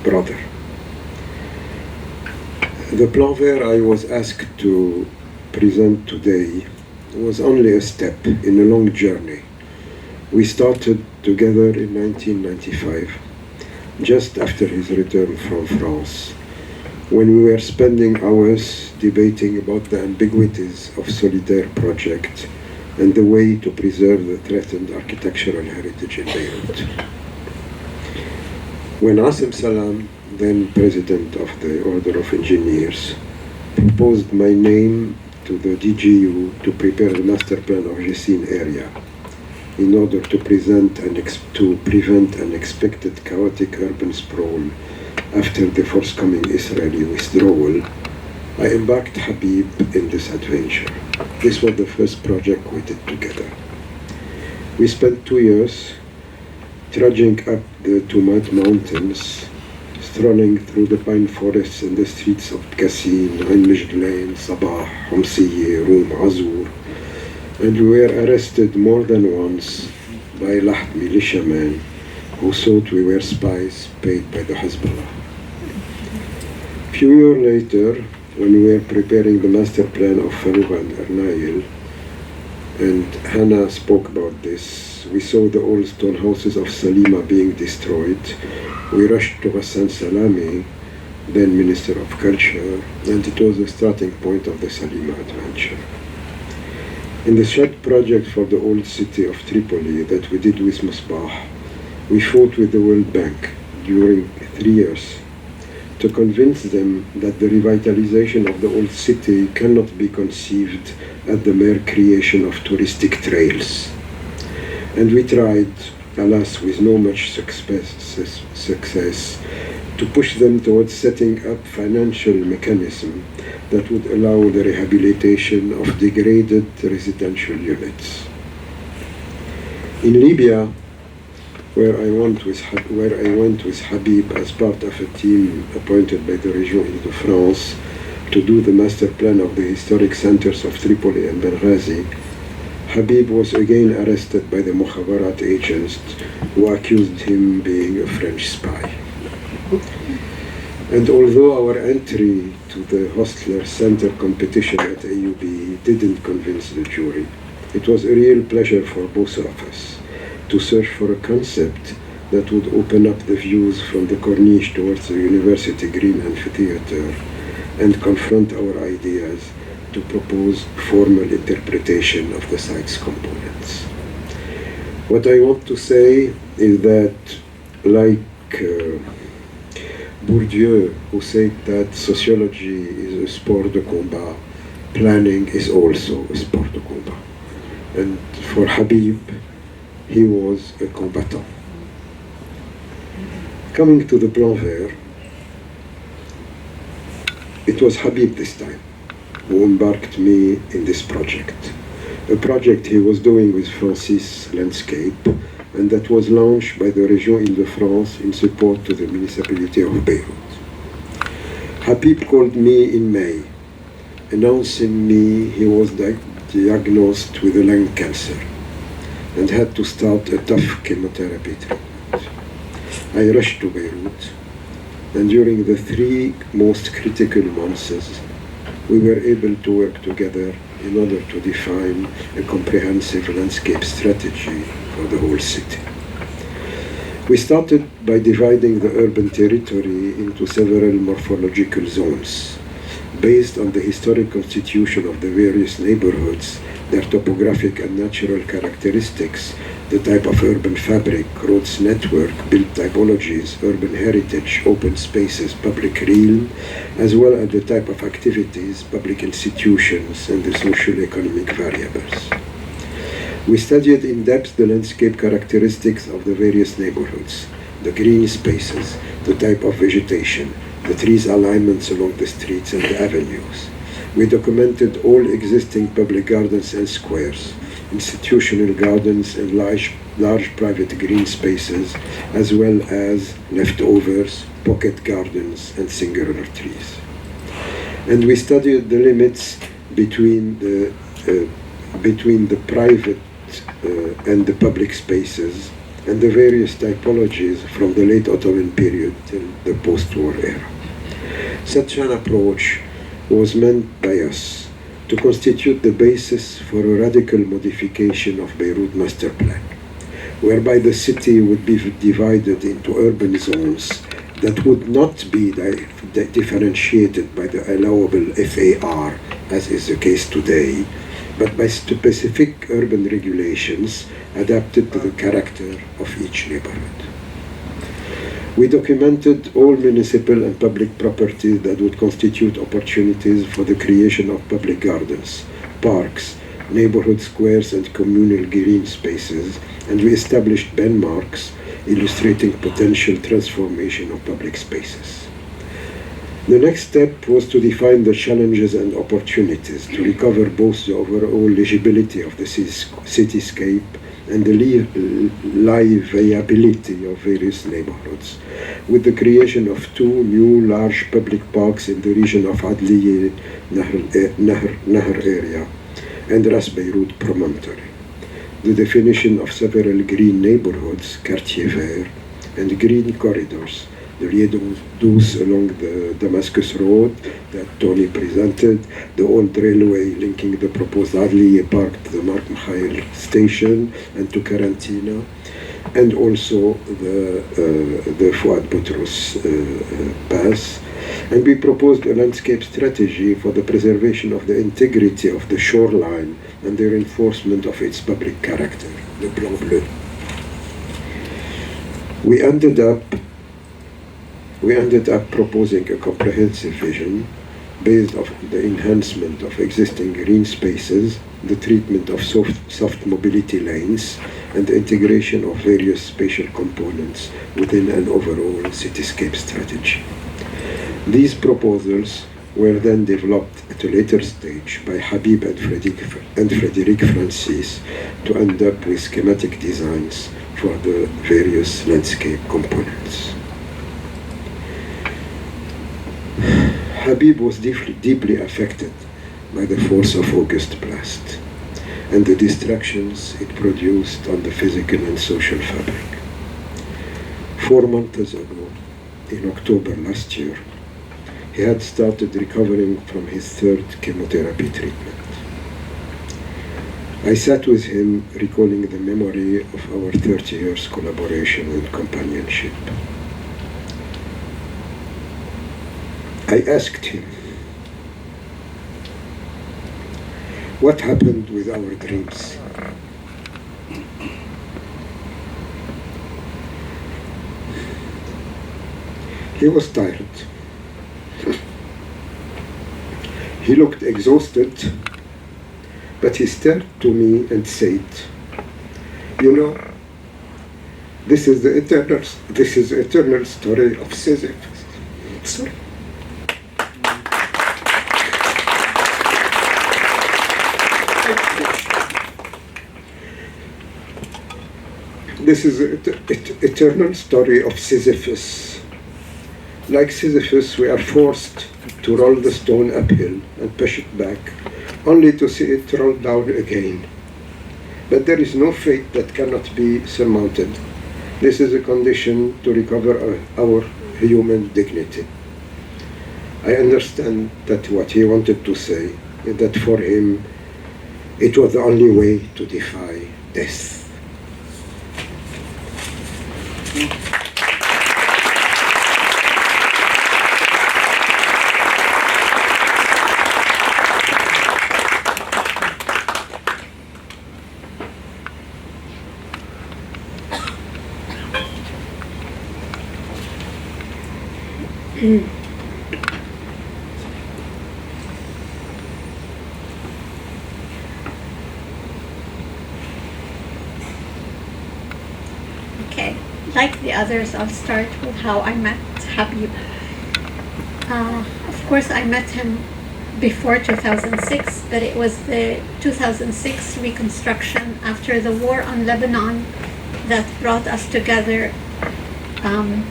S8: brother. The plan vert I was asked to present today was only a step in a long journey. We started together in 1995, just after his return from France, when we were spending hours debating about the ambiguities of Solidaire project and the way to preserve the threatened architectural heritage in Beirut. When Asim Salam, then president of the Order of Engineers, proposed my name to the DGU to prepare the master plan of Jezzine area in order to prevent an expected chaotic urban sprawl after the forthcoming Israeli withdrawal, I embarked Habib in this adventure. This was the first project we did together. We spent 2 years trudging up the Tumat mountains, strolling through the pine forests and the streets of Qassim, Majd Lane, Sabah, Homsiye, Rum, Azur, and we were arrested more than once by Laht militiamen who thought we were spies paid by the Hezbollah. A few years later, when we were preparing the master plan of Farouk and Ernail, and Hannah spoke about this, we saw the old stone houses of Salima being destroyed. We rushed to Hassan Salami, then Minister of Culture, and it was the starting point of the Salima adventure. In the shared project for the old city of Tripoli that we did with Musbah, we fought with the World Bank during 3 years to convince them that the revitalization of the old city cannot be conceived as the mere creation of touristic trails. And we tried, alas, with no much success, to push them towards setting up financial mechanism that would allow the rehabilitation of degraded residential units. In Libya, where I went with Habib as part of a team appointed by the Région Île-de-France to do the master plan of the historic centers of Tripoli and Benghazi, Habib was again arrested by the Mukhabarat agents who accused him being a French spy. And although our entry to the Hostler Center competition at AUB didn't convince the jury, it was a real pleasure for both of us to search for a concept that would open up the views from the Corniche towards the University Green Amphitheater and confront our ideas to propose formal interpretation of the site's components. What I want to say is that, like Bourdieu, who said that sociology is a sport de combat, planning is also a sport de combat. And for Habib, he was a combatant. Coming to the plan vert, it was Habib this time who embarked me in this project. A project he was doing with Francis Landscape, and that was launched by the Région Île-de-France in support to the municipality of Beirut. Habib called me in May, announcing me he was diagnosed with a lung cancer and had to start a tough chemotherapy treatment. I rushed to Beirut, and during the 3 most critical months, we were able to work together in order to define a comprehensive landscape strategy for the whole city. We started by dividing the urban territory into several morphological zones, based on the historic constitution of the various neighborhoods, their topographic and natural characteristics, the type of urban fabric, roads network, built typologies, urban heritage, open spaces, public realm, as well as the type of activities, public institutions, and the socio-economic variables. We studied in depth the landscape characteristics of the various neighborhoods, the green spaces, the type of vegetation, the trees' alignments along the streets and the avenues. We documented all existing public gardens and squares, institutional gardens and large private green spaces, as well as leftovers, pocket gardens, and singular trees. And we studied the limits between the private and the public spaces and the various typologies from the late Ottoman period till the post-war era. Such an approach was meant by us to constitute the basis for a radical modification of Beirut master plan, whereby the city would be divided into urban zones that would not be differentiated by the allowable FAR, as is the case today, but by specific urban regulations adapted to the character of each neighborhood. We documented all municipal and public properties that would constitute opportunities for the creation of public gardens, parks, neighborhood squares, and communal green spaces, and we established benchmarks illustrating potential transformation of public spaces. The next step was to define the challenges and opportunities to recover both the overall legibility of the cityscape and the livability of various neighborhoods, with the creation of 2 new large public parks in the region of Adliye Nahr area and Ras Beirut promontory, the definition of several green neighborhoods, quartier vert, and green corridors, the liaisons douce along the Damascus road that Tony presented, the old railway linking the proposed Adliye Park to the Mark Mikhail station and to Karantina, and also the Fouad Boutros Pass. And we proposed a landscape strategy for the preservation of the integrity of the shoreline and the reinforcement of its public character, the Blanc Bleu. We ended up proposing a comprehensive vision based on the enhancement of existing green spaces, the treatment of soft mobility lanes, and the integration of various spatial components within an overall cityscape strategy. These proposals were then developed at a later stage by Habib and Frédéric Francis to end up with schematic designs for the various landscape components. Habib was deeply affected by the force of August blast and the destructions it produced on the physical and social fabric. 4 months ago, in October last year, he had started recovering from his 3rd chemotherapy treatment. I sat with him recalling the memory of our 30 years collaboration and companionship. I asked him, what happened with our dreams? He was tired. He looked exhausted, but he stared to me and said, you know, this is the eternal story of Sisyphus. Sorry. This is the eternal story of Sisyphus. Like Sisyphus, we are forced to roll the stone uphill and push it back, only to see it roll down again. But there is no fate that cannot be surmounted. This is a condition to recover our human dignity. I understand that what he wanted to say is that for him, it was the only way to defy death.
S1: Okay, like the others, I'll start with how I met Habib. Of course, I met him before 2006, but it was the 2006 reconstruction after the war on Lebanon that brought us together,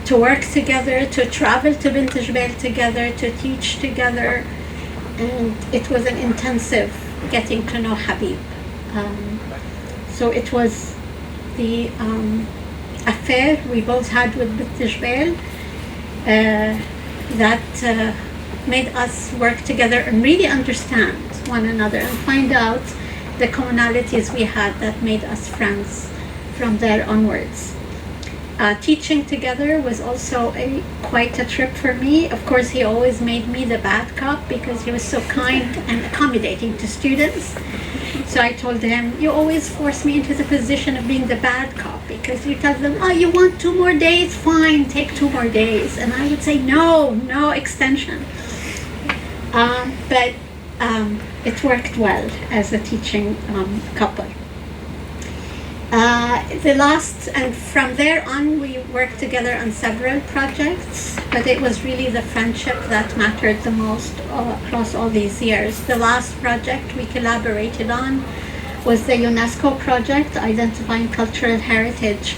S1: to work together, to travel to Bint Jbeil together, to teach together, and it was an intensive getting to know Habib. So it was the affair we both had with Bit that made us work together and really understand one another and find out the commonalities we had that made us friends from there onwards. Teaching together was also quite a trip for me. Of course, he always made me the bad cop because he was so kind and accommodating to students. So I told him, you always force me into the position of being the bad cop because you tell them, oh, you want 2 more days? Fine, take 2 more days. And I would say, no extension. But it worked well as a teaching couple. And from there on, we worked together on several projects, but it was really the friendship that mattered the most across all these years. The last project we collaborated on was the UNESCO project, identifying cultural heritage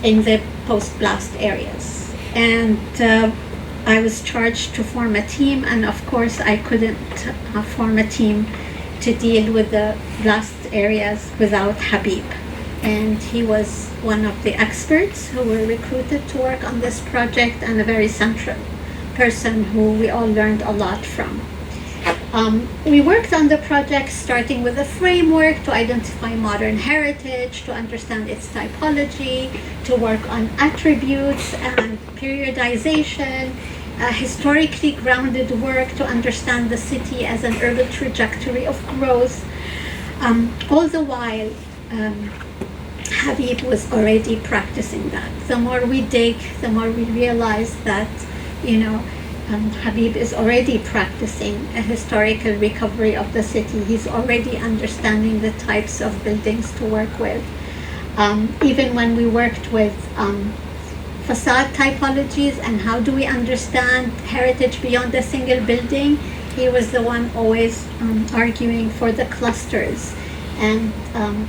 S1: in the post-blast areas. And I was charged to form a team, and of course I couldn't form a team to deal with the blast areas without Habib. And he was one of the experts who were recruited to work on this project and a very central person who we all learned a lot from. We worked on the project starting with a framework to identify modern heritage, to understand its typology, to work on attributes and periodization, historically grounded work to understand the city as an urban trajectory of growth. All the while, Habib was already practicing that. The more we dig, the more we realize that, Habib is already practicing a historical recovery of the city. He's already understanding the types of buildings to work with. Even when we worked with facade typologies and how do we understand heritage beyond a single building, he was the one always arguing for the clusters. And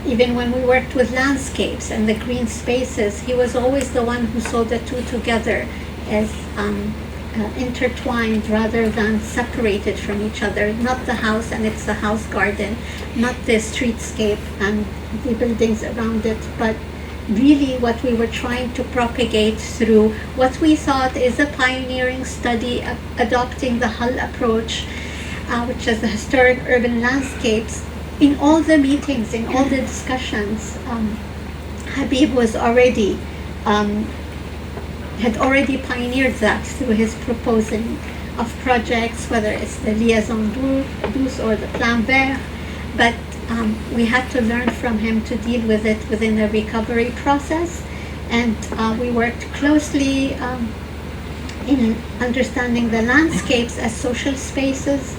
S1: even when we worked with landscapes and the green spaces, he was always the one who saw the two together as intertwined rather than separated from each other. Not the house and it's the house garden, not the streetscape and the buildings around it, but really what we were trying to propagate through what we thought is a pioneering study of adopting the Hull approach, which is the historic urban landscapes. In all the meetings, in all the discussions, Habib was had already pioneered that through his proposing of projects, whether it's the liaison douce or the plan vert, but we had to learn from him to deal with it within a recovery process, and we worked closely in understanding the landscapes as social spaces.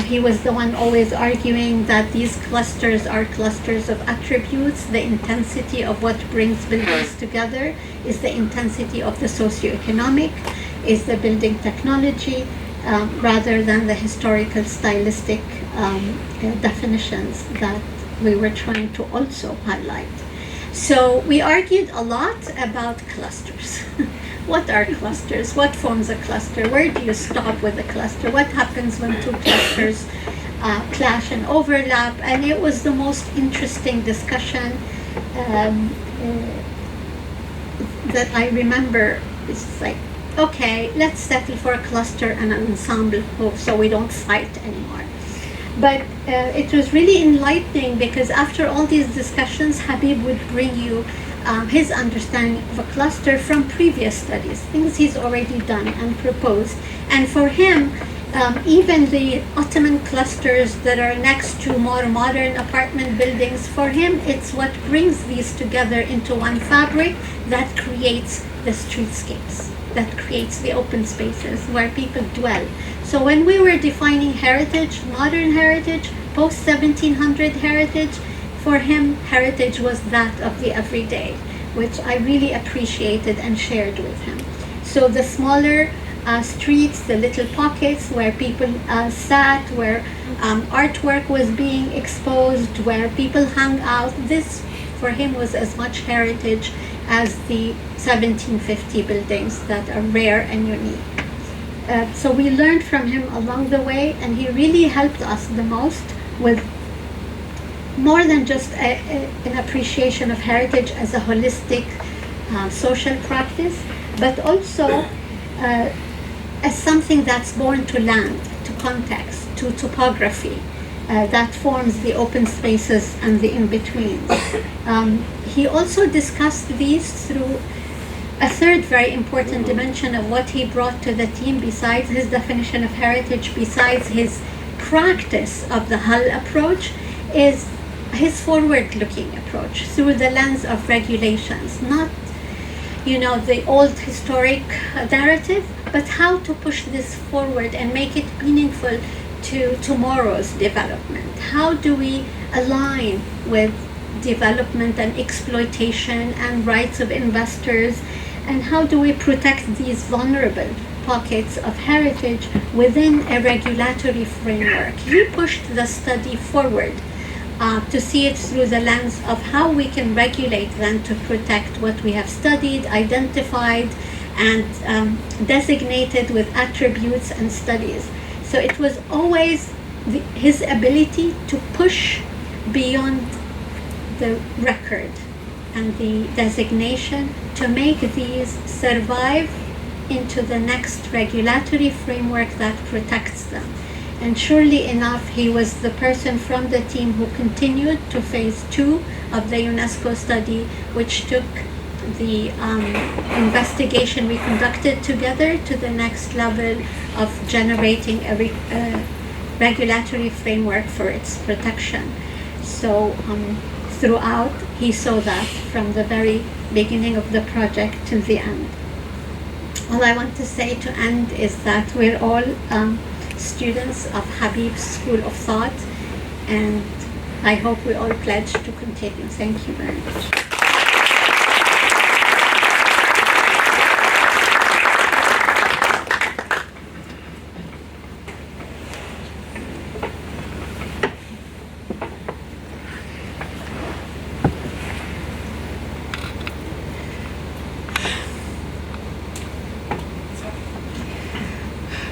S1: He was the one always arguing that these clusters are clusters of attributes. The intensity of what brings buildings together is the intensity of the socioeconomic, is the building technology, rather than the historical stylistic definitions that we were trying to also highlight. So we argued a lot about clusters. What are clusters? What forms a cluster? Where do you stop with a cluster? What happens when two clusters clash and overlap? And it was the most interesting discussion that I remember. It's like, okay, let's settle for a cluster and an ensemble so we don't fight anymore. But it was really enlightening because after all these discussions, Habib would bring you his understanding of a cluster from previous studies, things he's already done and proposed. And for him, even the Ottoman clusters that are next to more modern apartment buildings, for him, it's what brings these together into one fabric that creates the streetscapes, that creates the open spaces where people dwell. So when we were defining heritage, modern heritage, post-1700 heritage, for him, heritage was that of the everyday, which I really appreciated and shared with him. So the smaller streets, the little pockets where people sat, where artwork was being exposed, where people hung out, this for him was as much heritage as the 1750 buildings that are rare and unique. So we learned from him along the way, and he really helped us the most with more than just an appreciation of heritage as a holistic social practice, but also as something that's born to land, to context, to topography, that forms the open spaces and the in-betweens. He also discussed these through a third very important dimension of what he brought to the team, besides his definition of heritage, besides his practice of the Hull approach, is his forward-looking approach through the lens of regulations, not the old historic narrative, but how to push this forward and make it meaningful to tomorrow's development. How do we align with development and exploitation and rights of investors, and how do we protect these vulnerable pockets of heritage within a regulatory framework? He pushed the study forward to see it through the lens of how we can regulate then to protect what we have studied, identified, and designated with attributes and studies. So it was always his ability to push beyond the record and the designation to make these survive into the next regulatory framework that protects them. And surely enough, he was the person from the team who continued to phase 2 of the UNESCO study, which took the investigation we conducted together to the next level of generating a regulatory framework for its protection. So throughout, he saw that from the very beginning of the project to the end. All I want to say to end is that we're all students of Habib's School of Thought, and I hope we all pledge to continue. Thank you very much.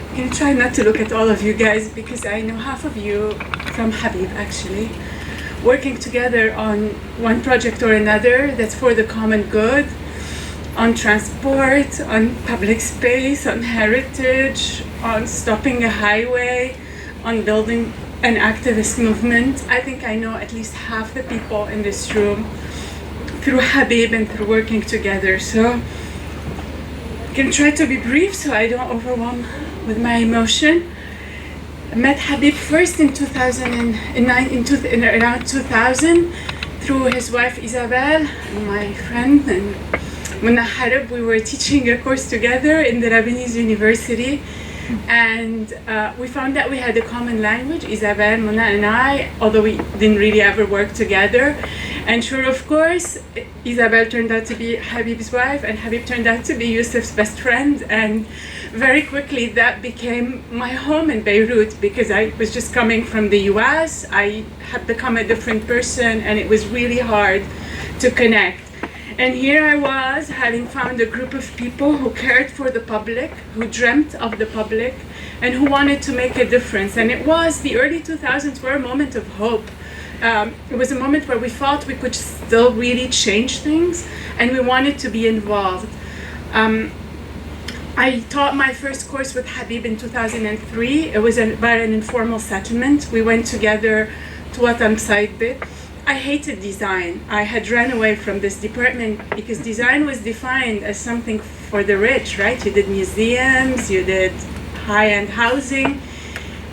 S9: I'm going to try not to look at all of you guys because I know half of you from Habib actually, working together on one project or another that's for the common good, on transport, on public space, on heritage, on stopping a highway, on building an activist movement. I think I know at least half the people in this room through Habib and through working together. So I'm going to try to be brief so I don't overwhelm with my emotion. I met Habib first in 2009, around 2000, through his wife Isabel, and my friend, and Munna Harib. We were teaching a course together in the Lebanese University, and we found that we had a common language, Isabel, Munna, and I, although we didn't really ever work together. And sure, of course, Isabel turned out to be Habib's wife, and Habib turned out to be Yusuf's best friend. And very quickly, that became my home in Beirut, because I was just coming from the US. I had become a different person, and it was really hard to connect. And here I was, having found a group of people who cared for the public, who dreamt of the public, and who wanted to make a difference. And it was, the early 2000s were a moment of hope. It was a moment where we thought we could still really change things, and we wanted to be involved. I taught my first course with Habib in 2003. It was about an informal settlement. We went together to Watan Saida. I hated design. I had run away from this department because design was defined as something for the rich, right? You did museums, you did high-end housing.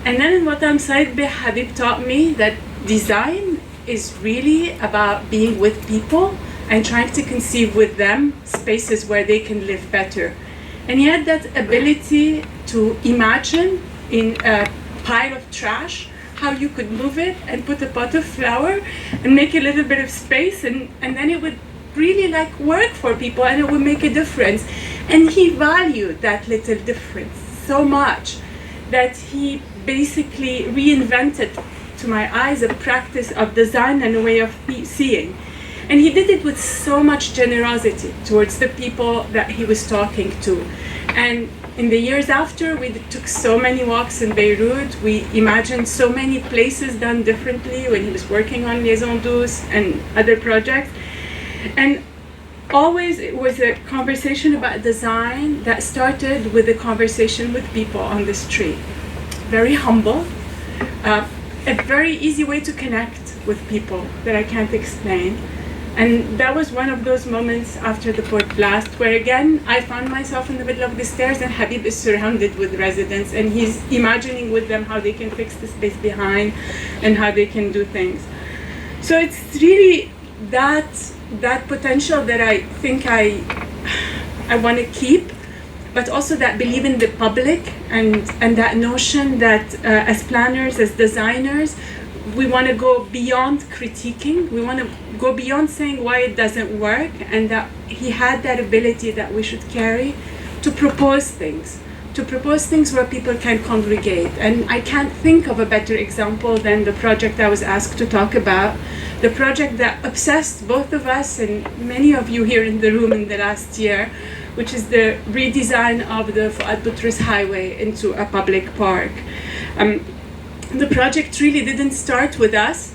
S9: And then in Watan Saida, Habib taught me that design is really about being with people and trying to conceive with them spaces where they can live better. And he had that ability to imagine in a pile of trash how you could move it and put a pot of flour and make a little bit of space, and then it would really work for people and it would make a difference. And he valued that little difference so much that he basically reinvented, to my eyes, a practice of design and a way of seeing. And he did it with so much generosity towards the people that he was talking to. And in the years after, we took so many walks in Beirut. We imagined so many places done differently when he was working on Liaison Douce and other projects. And always it was a conversation about design that started with a conversation with people on the street. Very humble, a very easy way to connect with people that I can't explain. And that was one of those moments after the port blast where again I found myself in the middle of the stairs and Habib is surrounded with residents and he's imagining with them how they can fix the space behind and how they can do things. So it's really that potential that I think I want to keep, but also that belief in the public and that notion that as planners, as designers, we want to go beyond critiquing. We want to go beyond saying why it doesn't work, and that he had that ability that we should carry to propose things where people can congregate. And I can't think of a better example than the project I was asked to talk about, the project that obsessed both of us and many of you here in the room in the last year, which is the redesign of the Fuad Boutros Highway into a public park. The project really didn't start with us.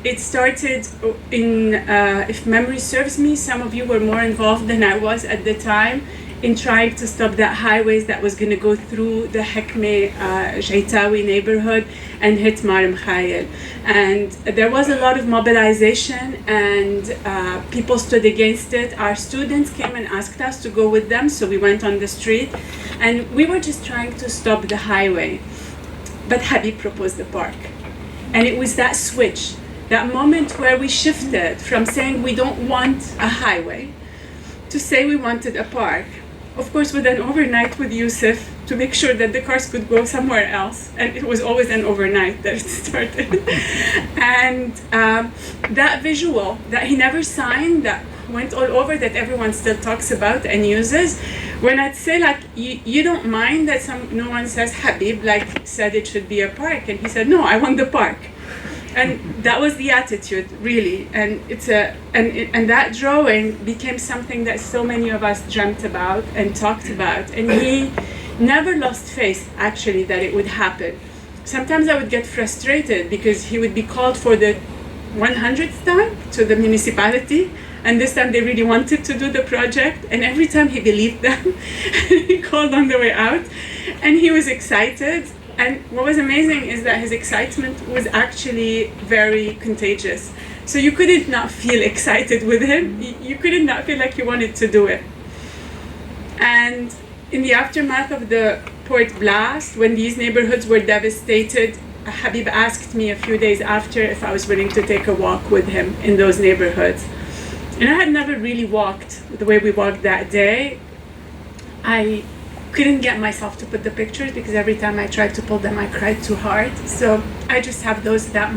S9: It started in, if memory serves me, some of you were more involved than I was at the time in trying to stop that highways that was going to go through the Hekme Jaitawi neighborhood and hit Mar Mkhail. And there was a lot of mobilization and people stood against it. Our students came and asked us to go with them, so we went on the street and we were just trying to stop the highway. But Habib proposed the park. And it was that switch, that moment where we shifted from saying we don't want a highway to say we wanted a park. Of course, with an overnight with Yusuf to make sure that the cars could go somewhere else. And it was always an overnight that it started. And that visual that he never signed, that went all over, that everyone still talks about and uses. When I'd say like, you don't mind that no one says Habib like said it should be a park, and he said, no, I want the park. And that was the attitude, really. And and that drawing became something that so many of us dreamt about and talked about. And he never lost faith, actually, that it would happen. Sometimes I would get frustrated because he would be called for the 100th time to the municipality. And this time they really wanted to do the project. And every time he believed them, he called on the way out. And he was excited. And what was amazing is that his excitement was actually very contagious. So you couldn't not feel excited with him. You couldn't not feel like you wanted to do it. And in the aftermath of the port blast, when these neighborhoods were devastated, Habib asked me a few days after if I was willing to take a walk with him in those neighborhoods. And I had never really walked the way we walked that day. I couldn't get myself to put the pictures because every time I tried to pull them, I cried too hard. So I just have those that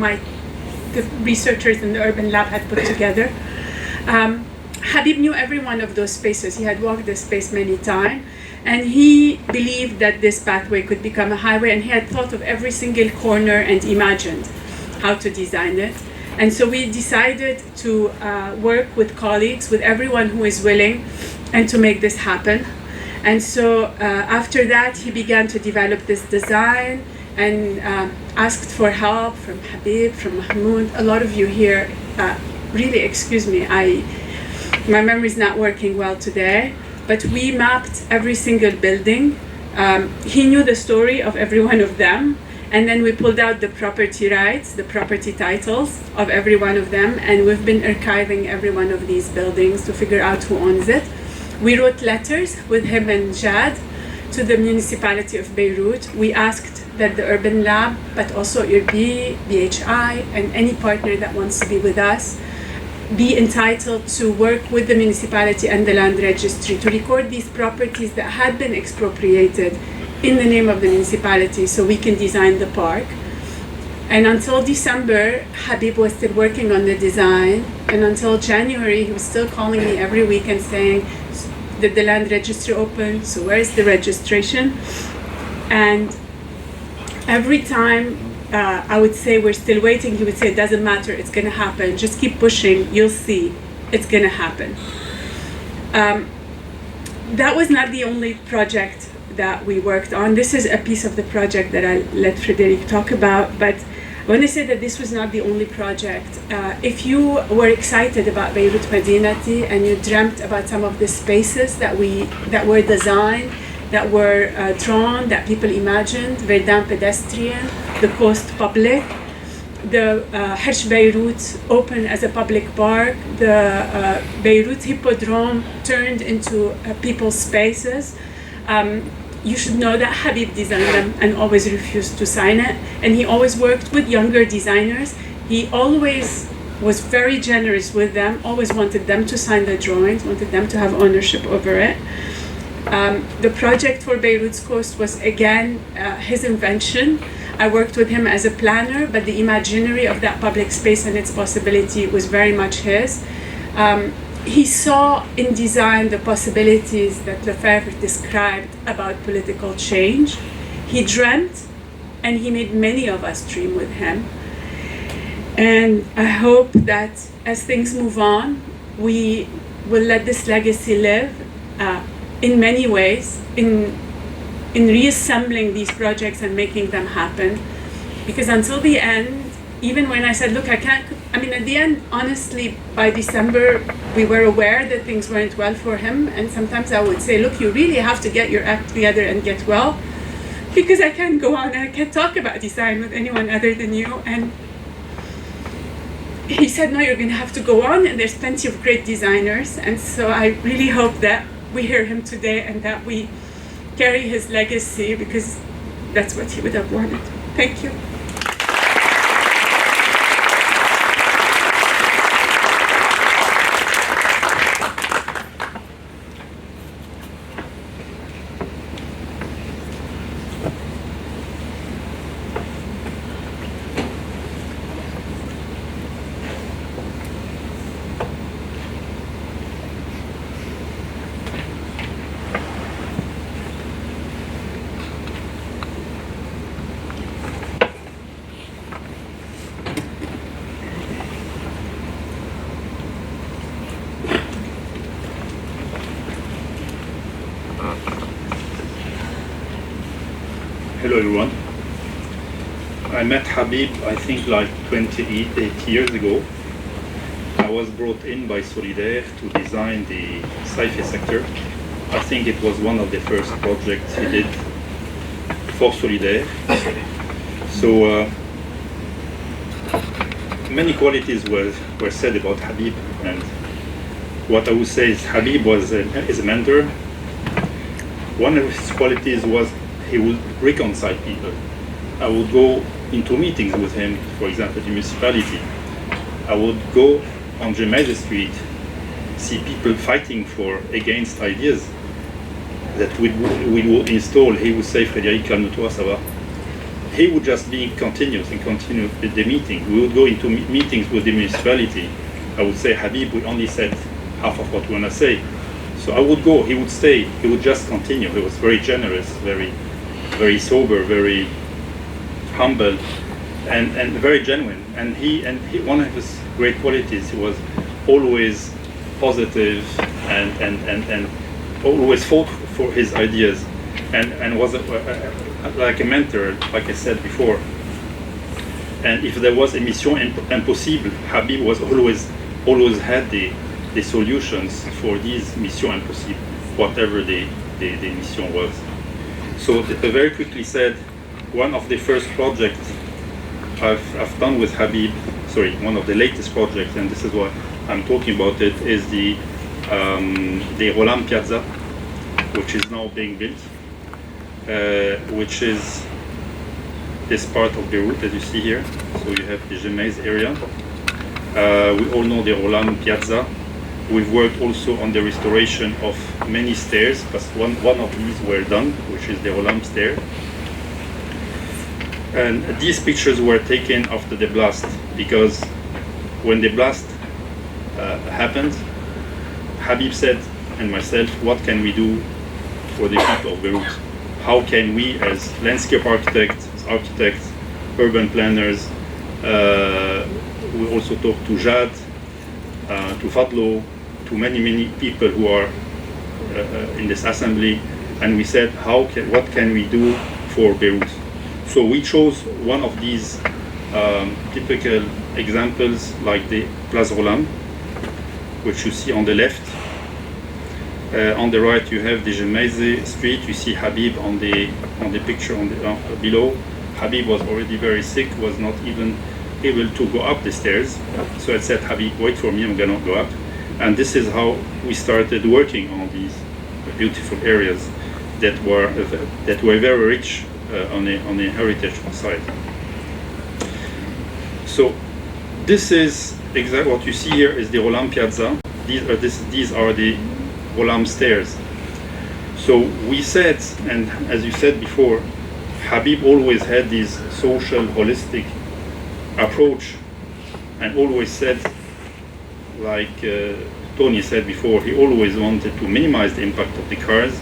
S9: the researchers in the Urban Lab had put together. Habib knew every one of those spaces. He had walked this space many times, and he believed that this pathway could become a highway, and he had thought of every single corner and imagined how to design it. And so we decided to work with colleagues, with everyone who is willing, and to make this happen. And so after that, he began to develop this design and asked for help from Habib, from Mahmoud. A lot of you here, really, excuse me, my memory is not working well today, but we mapped every single building. He knew the story of every one of them. And then we pulled out the property rights, the property titles of every one of them. And we've been archiving every one of these buildings to figure out who owns it. We wrote letters with him and Jad to the municipality of Beirut. We asked that the Urban Lab, but also URBI, BHI, and any partner that wants to be with us, be entitled to work with the municipality and the land registry to record these properties that had been expropriated in the name of the municipality so we can design the park. And until December, Habib was still working on the design. And until January, he was still calling me every week and saying, did the land registry open? So where is the registration? And every time I would say, we're still waiting, he would say, it doesn't matter, it's gonna happen. Just keep pushing, you'll see. it's going to happen. That was not the only project that we worked on. This is a piece of the project that I let Frederic talk about, but I want to say that this was not the only project. If you were excited about Beirut Madinati and you dreamt about some of the spaces that were designed, that were drawn, that people imagined, Verdun pedestrian, the coast public, the Hirsch Beirut open as a public park, the Beirut Hippodrome turned into people's spaces. You should know that Habib designed them and always refused to sign it. And he always worked with younger designers. He always was very generous with them, always wanted them to sign the drawings, wanted them to have ownership over it. The project for Beirut's coast was again his invention. I worked with him as a planner, but the imaginary of that public space and its possibility was very much his. He saw in design the possibilities that Lefebvre described about political change. He dreamt, and he made many of us dream with him. And I hope that as things move on, we will let this legacy live in many ways, in reassembling these projects and making them happen. Because until the end, even when I said, look, at the end, honestly, by December, we were aware that things weren't well for him. And sometimes I would say, look, you really have to get your act together and get well, because I can't go on and I can't talk about design with anyone other than you. And he said, no, you're going to have to go on, and there's plenty of great designers. And so I really hope that we hear him today and that we carry his legacy, because that's what he would have wanted. Thank you.
S5: Hello everyone. I met Habib, I think like 28 years ago. I was brought in by Solidaire to design the sci-fi sector. I think it was one of the first projects he did for Solidaire. So many qualities were said about Habib, and what I would say is Habib is a mentor. One of his qualities was he would reconcile people. I would go into meetings with him, for example, the municipality. I would go on Jezzine Street, see people fighting against ideas that we would install. He would say, Frédéric, calme-toi, ça va. He would just be continuous and continue with the meeting. We would go into meetings with the municipality. I would say, Habib, we only said half of what we want to say. So I would go, he would stay, he would just continue. He was very generous, very sober, very humble, and very genuine. And he one of his great qualities, he was always positive and always fought for his ideas, and was like a mentor, like I said before. And if there was a mission impossible, Habib was always had the solutions for these mission impossible, whatever the mission was. So very quickly said, one of the first projects I've done with Habib, one of the latest projects, and this is what I'm talking about, it is the Roland Piazza, which is now being built, which is this part of Beirut, as you see here. So you have the Jezzine area. We all know the Roland Piazza. We've worked also on the restoration of many stairs, but one of these were done, which is the Roland stair. And these pictures were taken after the blast, because when the blast happened, Habib said, and myself, what can we do for the people of Beirut? How can we, as landscape architects, urban planners, we also talked to Jad, to Fadlo, to many people who are in this assembly, and we said, what can we do for Beirut? So we chose one of these typical examples, like the Place Roland, which you see on the left. On the right, you have the Jezzine street. You see Habib on the picture on the below. Habib was already very sick, was not even able to go up the stairs. So I said, Habib, wait for me, I'm gonna go up. And this is how we started working on these beautiful areas that were very rich on a heritage side. So this is exactly what you see here is the Roland Piazza. These are the Roland stairs. So we said, and as you said before, Habib always had this social, holistic approach, and always said, like Tony said before, he always wanted to minimize the impact of the cars,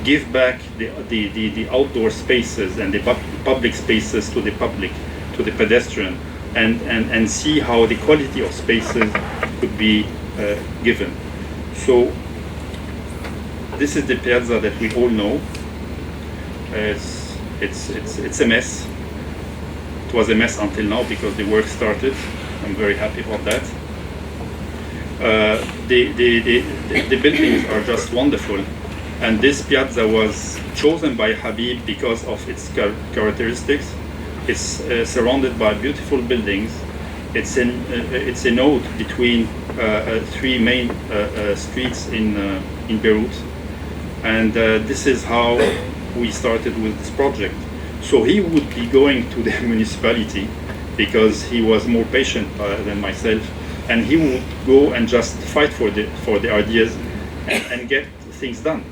S5: give back the outdoor spaces and the public spaces to the public, to the pedestrian, and see how the quality of spaces could be given. So this is the piazza that we all know. It's a mess. It was a mess until now because the work started. I'm very happy about that. The buildings are just wonderful, and this piazza was chosen by Habib because of its characteristics. It's surrounded by beautiful buildings. It's a node between three main streets in Beirut, and this is how we started with this project. So he would be going to the municipality because he was more patient than myself, and he would go and just fight for the ideas and get things done.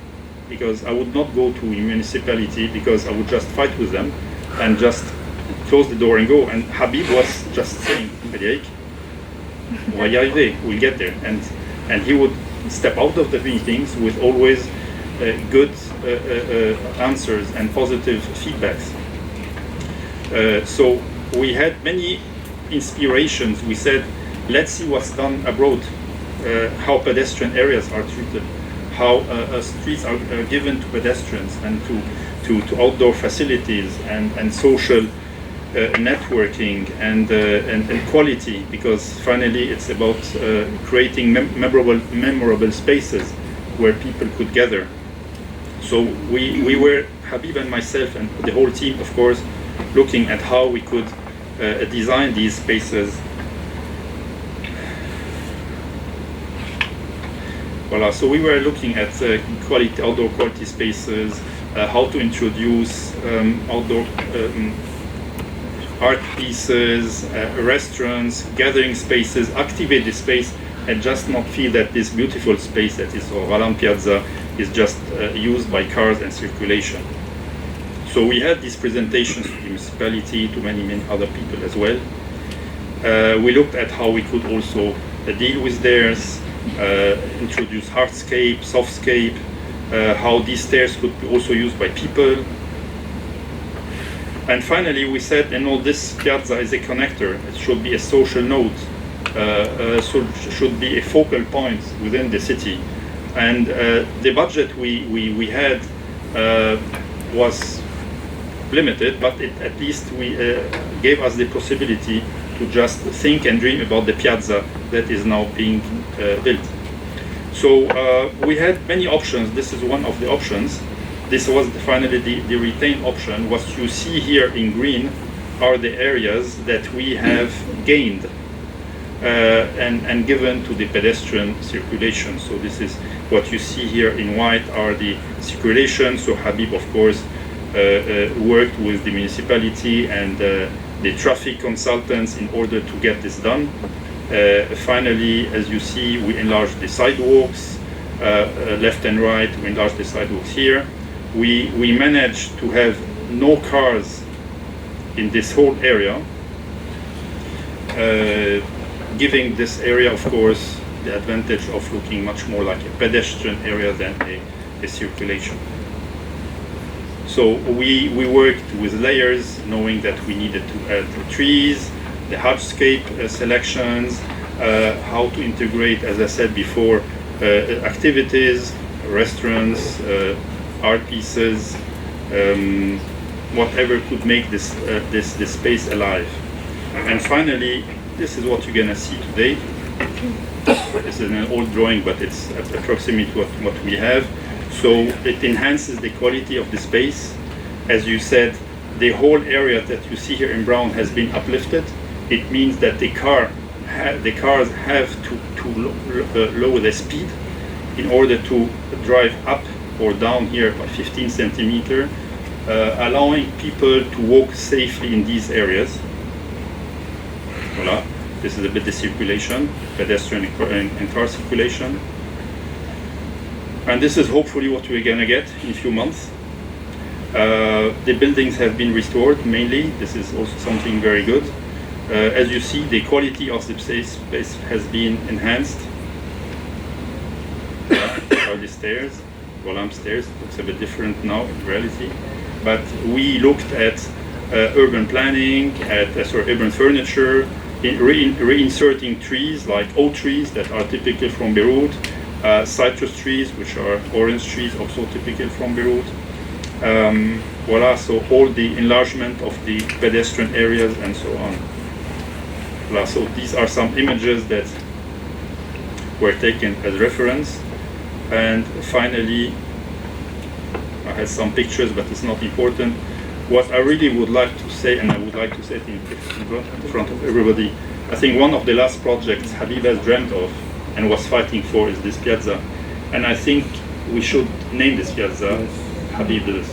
S5: Because I would not go to a municipality because I would just fight with them and just close the door and go. And Habib was just saying, we'll get there. And he would step out of the meetings with always good answers and positive feedbacks. So we had many inspirations. We said, let's see what's done abroad, how pedestrian areas are treated, how streets are given to pedestrians and to outdoor facilities and social networking and quality, because finally it's about creating memorable spaces where people could gather. So we were, Habib and myself and the whole team, of course, looking at how we could design these spaces. Voilà, so we were looking at outdoor quality spaces, how to introduce outdoor art pieces, restaurants, gathering spaces, activate the space, and just not feel that this beautiful space that is Roland Piazza is just used by cars and circulation. So we had these presentations to the municipality, to many other people as well. We looked at how we could also deal with theirs, introduce hardscape, softscape, how these stairs could be also used by people. And finally we said, this piazza is a connector. It should be a social node, should be a focal point within the city. And the budget we had was limited, but at least we gave us the possibility to just think and dream about the piazza that is now being built. So we had many options. This is one of the options. This was finally the retained option. What you see here in green are the areas that we have gained and given to the pedestrian circulation. So this is what you see here in white are the circulation. So Habib, of course, worked with the municipality and the traffic consultants in order to get this done. Finally, as you see, we enlarged the sidewalks, left and right. We enlarged the sidewalks here. We managed to have no cars in this whole area, giving this area, of course, the advantage of looking much more like a pedestrian area than a circulation. So we worked with layers, knowing that we needed to add the trees, the hardscape selections, how to integrate, as I said before, activities, restaurants, art pieces, whatever could make this space alive. And finally, this is what you're gonna see today. This is an old drawing, but it's approximate what we have. So it enhances the quality of the space. As you said, the whole area that you see here in brown has been uplifted. It means that the cars have to lower the speed in order to drive up or down here by 15 centimeters, allowing people to walk safely in these areas. Voila. This is a bit the circulation, pedestrian and car circulation. And this is hopefully what we're gonna get in a few months. The buildings have been restored mainly. This is also something very good. As you see, the quality of the space has been enhanced. Are the stairs, Golam stairs, looks a bit different now in reality. But we looked at urban planning, at urban furniture, reinserting trees like oak trees that are typical from Beirut, citrus trees, which are orange trees, also typical from Beirut. Voila, so all the enlargement of the pedestrian areas and so on. Voila, so these are some images that were taken as reference. And finally, I had some pictures, but it's not important. What I really would like to say, and I would like to say it in front of everybody, I think one of the last projects Habib has dreamt of and was fighting for is this piazza. And I think we should name this piazza Habib Debs.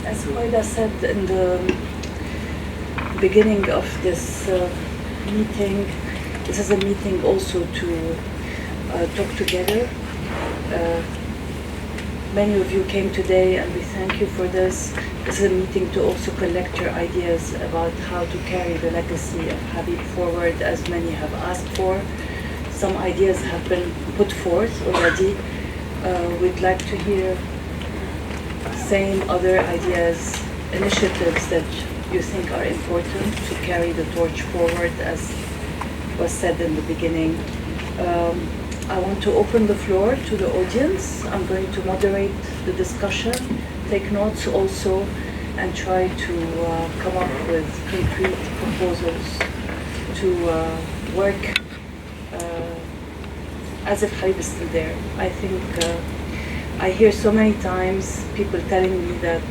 S4: As Saida said in the beginning of this meeting, this is a meeting also to talk together. Many of you came today and we thank you for this. This is a meeting to also collect your ideas about how to carry the legacy of Habib forward, as many have asked for. Some ideas have been put forth already. We'd like to hear same other ideas, initiatives that you think are important to carry the torch forward, as was said in the beginning. I want to open the floor to the audience. I'm going to moderate the discussion, take notes also, and try to come up with concrete proposals to work as if Habib is still there. I think I hear so many times people telling me that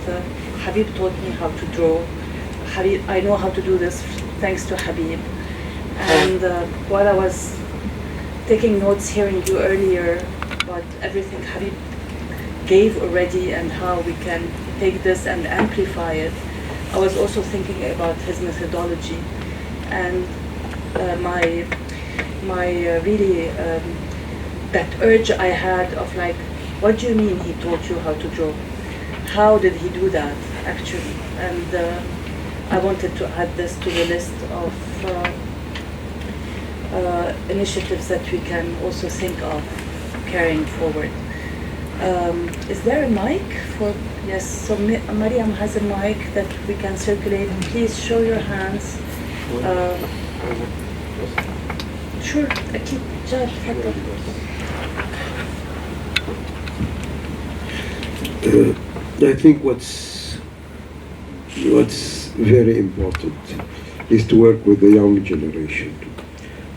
S4: Habib taught me how to draw. Habib, I know how to do this thanks to Habib. And while I was taking notes, hearing you earlier about everything Habib gave already and how we can take this and amplify it, I was also thinking about his methodology and my really that urge I had of like, what do you mean he taught you how to draw? How did he do that actually? And I wanted to add this to the list of initiatives that we can also think of carrying forward. Is there a mic for, yes, so Mariam has a mic that we can circulate. Please show your hands. Sure, أكيد جاد تفضل.
S8: I think what's very important is to work with the young generation,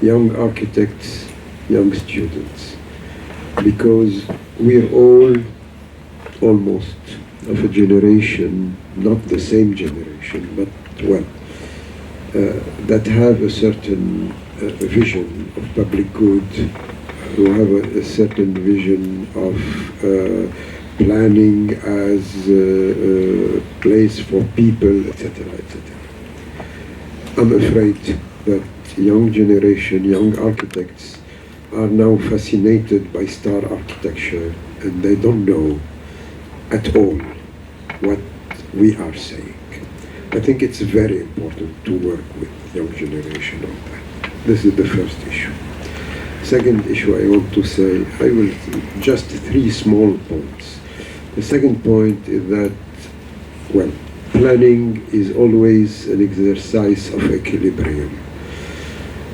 S8: young architects, young students, because we're all almost of a generation, not the same generation, but well, that have a certain vision of public good, who have a certain vision of planning as a place for people, etc., etc. I'm afraid that young generation, young architects are now fascinated by star architecture, and they don't know at all what we are saying. I think it's very important to work with young generation on that. This is the first issue. Second issue I want to say, I will just 3 small points. The second point is that, well, planning is always an exercise of equilibrium.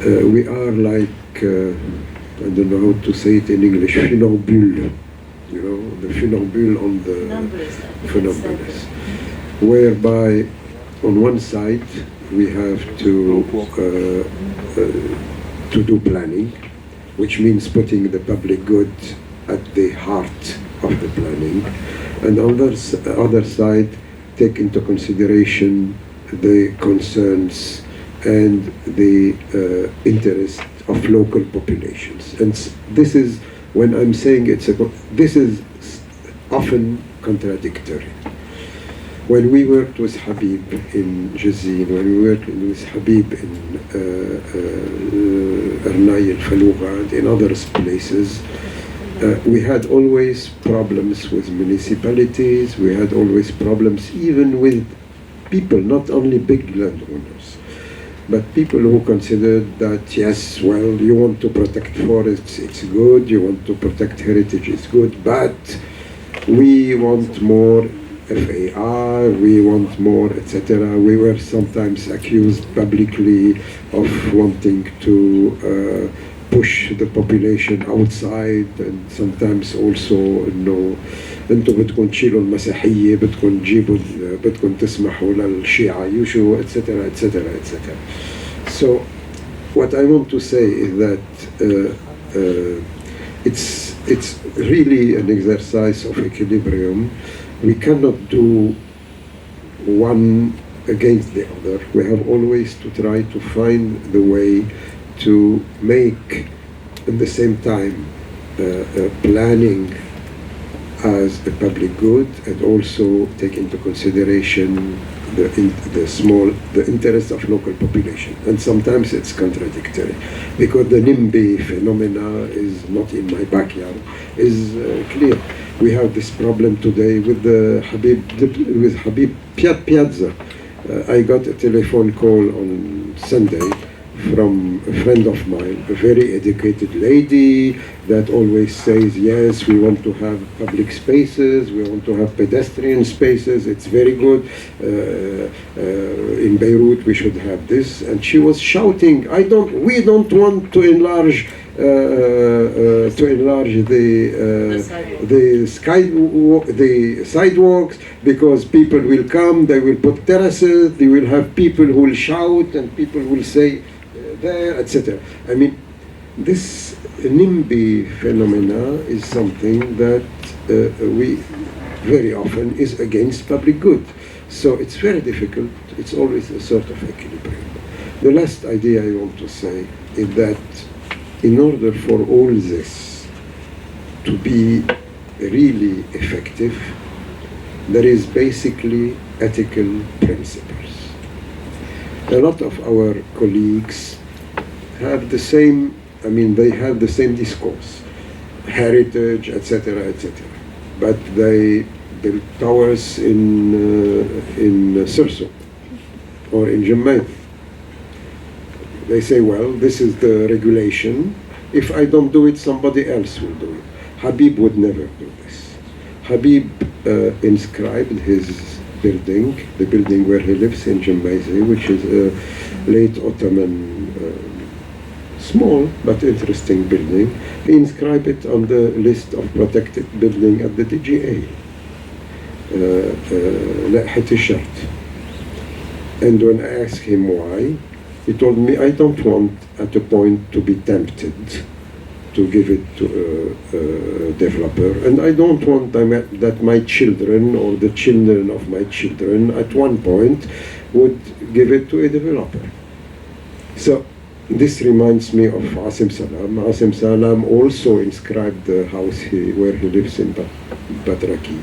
S8: We are like, I don't know how to say it in English, funambule, you know, the funambule on the funambulist, whereby on one side we have to do planning, which means putting the public good at the heart of the planning, and on the other side take into consideration the concerns and the interest of local populations. And this is, when I'm saying this is often contradictory. When we worked with Habib in Jezzine, when we worked with Habib in Ernay al-Falouga and in other places, we had always problems with municipalities, we had always problems even with people, not only big landowners, but people who considered that, yes, well, you want to protect forests, it's good, you want to protect heritage, it's good, but we want more FAR, we want more, etc. We were sometimes accused publicly of wanting to push the population outside, and sometimes also انه انتم بدكم تشيلوا المسيحيه، بدكم تجيبوا، بدكم تسمحوا للشيعة يعيشوا، etc. etc. etc. So what I want to say is that it's really an exercise of equilibrium. We cannot do one against the other. We have always to try to find the way to make, at the same time, planning as a public good, and also take into consideration the interests of local population. And sometimes it's contradictory, because the NIMBY phenomena is not in my backyard, is clear. We have this problem today with the Habib Piazza. I got a telephone call on Sunday from a friend of mine, a very educated lady that always says, yes, we want to have public spaces, we want to have pedestrian spaces, it's very good. In Beirut we should have this. And she was shouting, we don't want to enlarge the sidewalks, because people will come, they will put terraces, they will have people who will shout, and people will say there, etc. I mean, this NIMBY phenomena is something that we very often is against public good. So it's very difficult. It's always a sort of equilibrium. The last idea I want to say is that in order for all this to be really effective, there is basically ethical principles. A lot of our colleagues have the same, they have the same discourse, heritage, etc., etc. But they build towers in Sirso or in Jezzine. They say, well, this is the regulation. If I don't do it, somebody else will do it. Habib would never do this. Habib inscribed his building, the building where he lives in Benghazi, which is a late Ottoman, small but interesting building. He inscribed it on the list of protected building at the DGA. لائحة الشرط. And when I asked him why, he told me, I don't want at a point to be tempted to give it to a developer, and I don't want that my children or the children of my children at one point would give it to a developer. So this reminds me of Asim Salam. Asim Salam also inscribed the house where he lives in Batraki.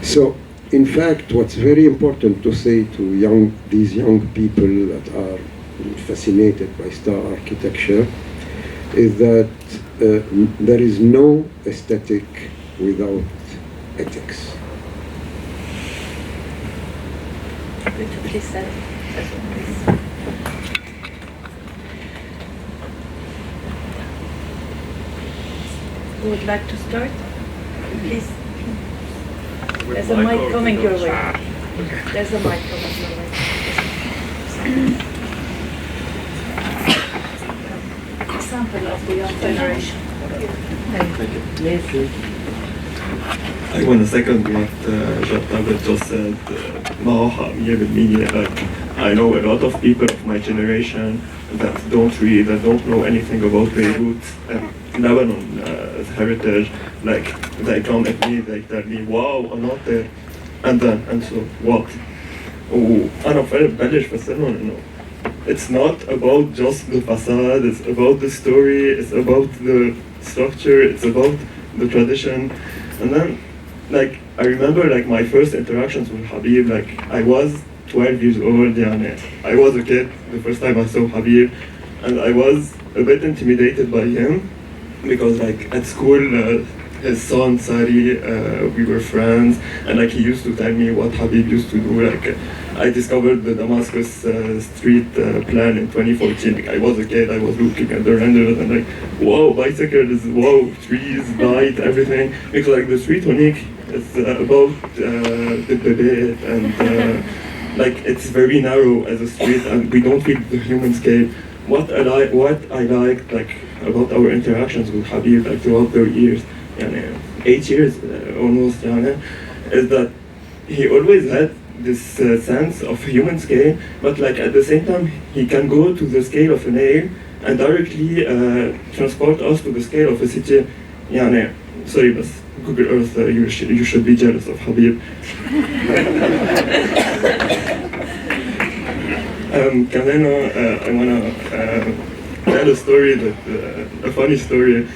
S8: So in fact, what's very important to say to these young people that are fascinated by star architecture is that there is no aesthetic without ethics.
S10: Please, sir. Who would like to start? Please. There's a mic coming your way. There's a mic coming your way. Example of the young generation.
S11: I want to second what Jeddah just said. معها 100%. Like, I know a lot of people of my generation that don't read, that don't know anything about Beirut and Lebanon heritage. Like, they come at me, they tell me, wow, I'm not there. And then, and so, what? أنا ببلش بسألهم إنه it's not about just the facade, it's about the story, it's about the structure, it's about the tradition. And then, like, I remember like my first interactions with Habib, like I was 12 years old, I was a kid the first time I saw Habib, and I was a bit intimidated by him because like at school, his son Sari, we were friends, and like he used to tell me what Habib used to do. Like I discovered the Damascus street plan in 2014. Like, I was a kid, I was looking at the renders and like, wow, bicycles, wow, trees, light, everything. Because like the street unique is about the debate and like it's very narrow as a street and we don't feel the human scale. What I liked like about our interactions with Habib like throughout the years, 8 years almost, is that he always had this sense of human scale, but like at the same time he can go to the scale of an air and directly transport us to the scale of a city. Sorry, but Google Earth, you should be jealous of Habib. كمان I wanna tell a story a funny story.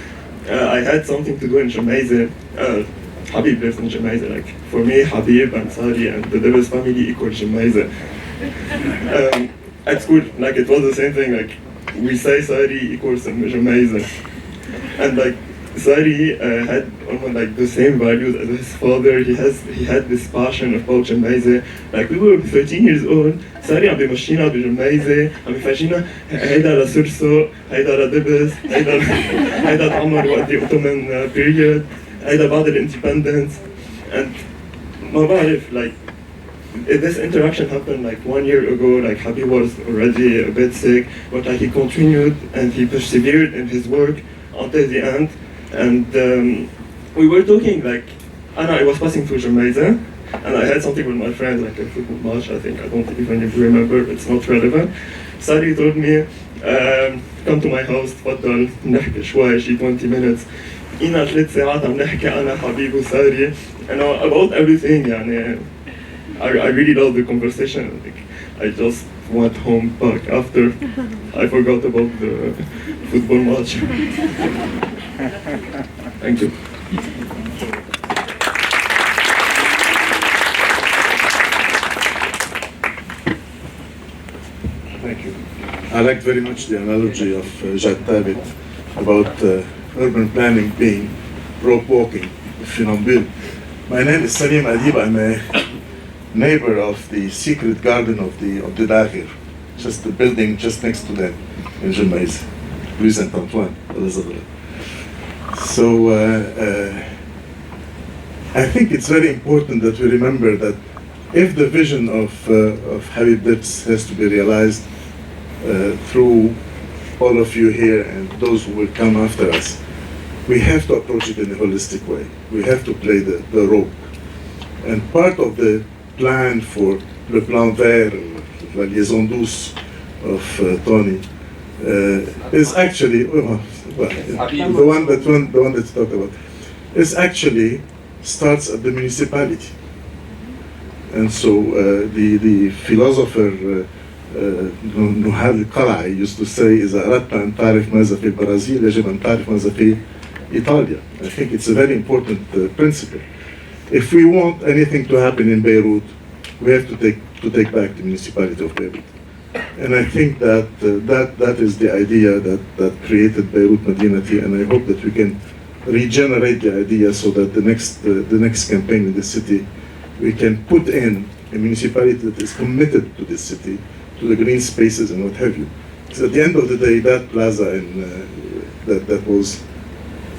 S11: I had something to do in Chaussées. Habib lives in Chaussées. Like for me, Habib and Sari and the Debs family equal Chaussées. At school, like it was the same thing. Like we say Sari equals Chaussées, and like Sari had almost like the same values as his father. He had this passion about Chaussées. Like we were 13 years old. Sari عم بيمشينا بجميزة، عم بيفرجينا هيدا لسرسو، هيدا لدبس، هيدا تعمر وقت الأوتومان period، هيدا بعد الindependence. And ما بعرف like this interaction happened like 1 year ago. Like Habib was already a bit sick, but like he continued and he persevered in his work until the end. And we were talking like, I was passing through Chaussées. And I had something with my friends, like a football match, I think. I don't even remember, it's not relevant. Sari told me, come to my house, تفضل نحكي شوي, شي 20 minutes. إنا 3 ساعات عم نحكي أنا حبيب وساري, about everything. I really loved the conversation. Like, I just went home back after I forgot about the football match. Thank you.
S3: Thank you. I liked very much the analogy of Jeddah about urban planning being rope walking, if you don't build. My name is Salim Adib. I'm a neighbor of the secret garden of the Dakhir, just the building just next to them in Chaussées, Rue Saint-Antoine, Elizabeth. So I think it's very important that we remember that if the vision of Habib Debs has to be realized through all of you here and those who will come after us, we have to approach it in a holistic way. We have to play the role. And part of the plan for le plan vert, la liaison douce of Tony, is actually, the one that you talked about, is actually starts at the municipality. And so the philosopher نهاد القلعي used to say إذا أردت أن تعرف ماذا في البرازيل يجب أن تعرف ماذا في إيطاليا. I think it's a very important principle. If we want anything to happen in Beirut, we have to take back the municipality of Beirut. And I think that that is the idea that created Beirut Madinati, and I hope that we can regenerate the idea so that the next campaign in the city, we can put in a municipality that is committed to this city, to the green spaces and what have you. So at the end of the day, that plaza that was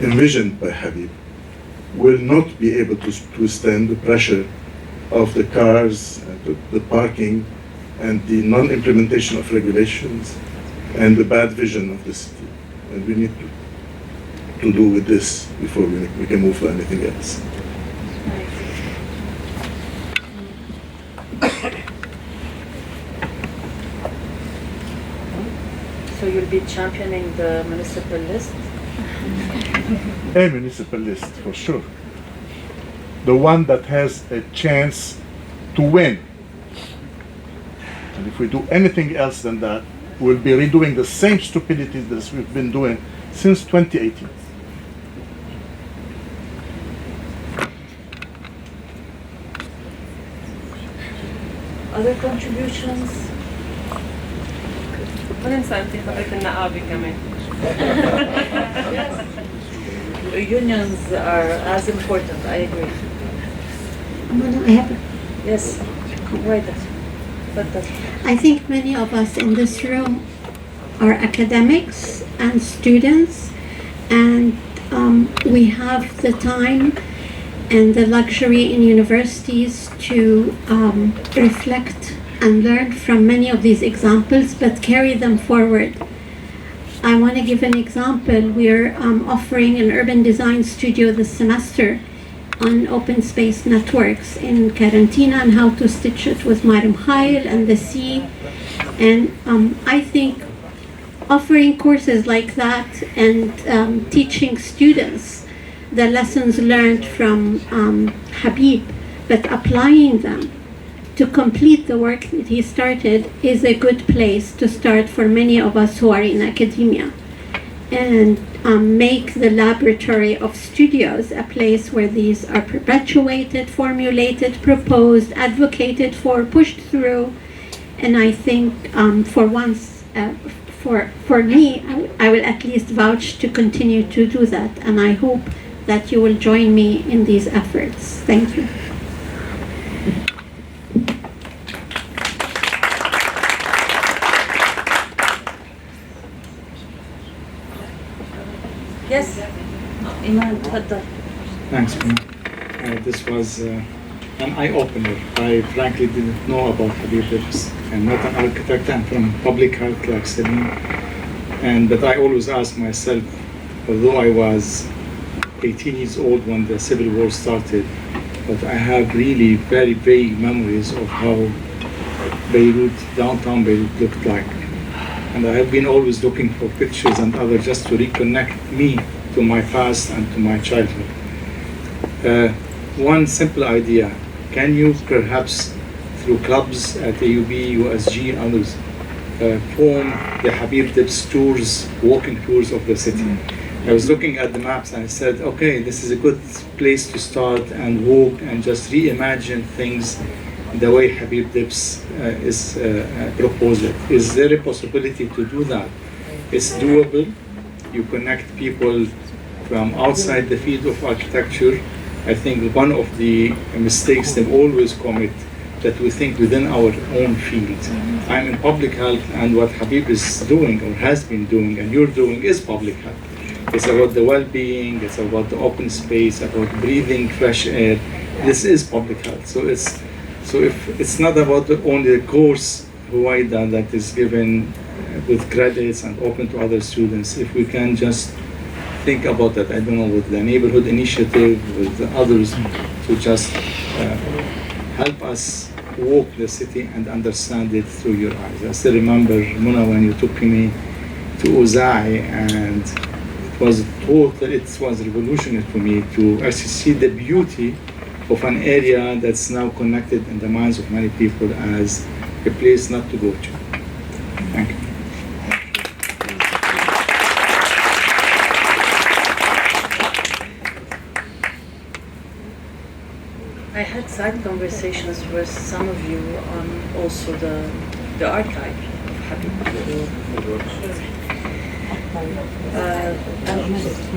S3: envisioned by Habib will not be able to stand the pressure of the cars, the parking, and the non-implementation of regulations, and the bad vision of the city. And we need to do with this before we can move to anything else.
S10: So you'll be championing the municipal list?
S3: A municipal list, for sure. The one that has a chance to win. And if we do anything else than that, we'll be redoing the same stupidities that we've been doing since 2018.
S10: Other contributions?
S12: وننسى انت خبرة النقابة كمان.
S10: Unions are as important, I agree.
S1: I have
S10: Yes, right. But
S1: I think many of us in this room are academics and students, and we have the time and the luxury in universities to reflect and learn from many of these examples, but carry them forward. I want to give an example. We're offering an urban design studio this semester on open space networks in Karantina and how to stitch it with Marim Khail and the sea. And I think offering courses like that and teaching students the lessons learned from Habib, but applying them to complete the work that he started is a good place to start for many of us who are in academia. And make the laboratory of studios a place where these are perpetuated, formulated, proposed, advocated for, pushed through. And I think for once, for me, I will at least vouch to continue to do that. And I hope that you will join me in these efforts. Thank you.
S10: yes, Iman, تفضل.
S13: Thanks, Mona. This was an eye-opener. I frankly didn't know about Habib Debs. I'm not an architect. I'm from public health like Celine. But I always ask myself, although I was 18 years old when the Civil War started, but I have really very vague memories of how Beirut, downtown Beirut looked like. And I have been always looking for pictures and others just to reconnect me to my past and to my childhood. One simple idea, can you perhaps, through clubs at AUB, USG, others, form the Habib Debs tours, walking tours of the city? I was looking at the maps and I said, okay, this is a good place to start and walk and just reimagine things the way Habib Debs is proposed it. Is there a possibility to do that? It's doable. You connect people from outside the field of architecture. I think one of the mistakes they always commit that we think within our own field. I'm in public health, and what Habib is doing or has been doing and you're doing is public health. It's about the well-being, it's about the open space, about breathing fresh air. This is public health. So if it's not about only the course Huwaida that is given with credits and open to other students, if we can just think about that, I don't know, with the neighborhood initiative, with the others, to just help us walk the city and understand it through your eyes. I still remember, Mona, when you took me to Uzai, and it was revolutionary for me to actually see the beauty of an area that's now connected in the minds of many people as a place not to go to. Thank you.
S10: I had side conversations with some of you on also the archive.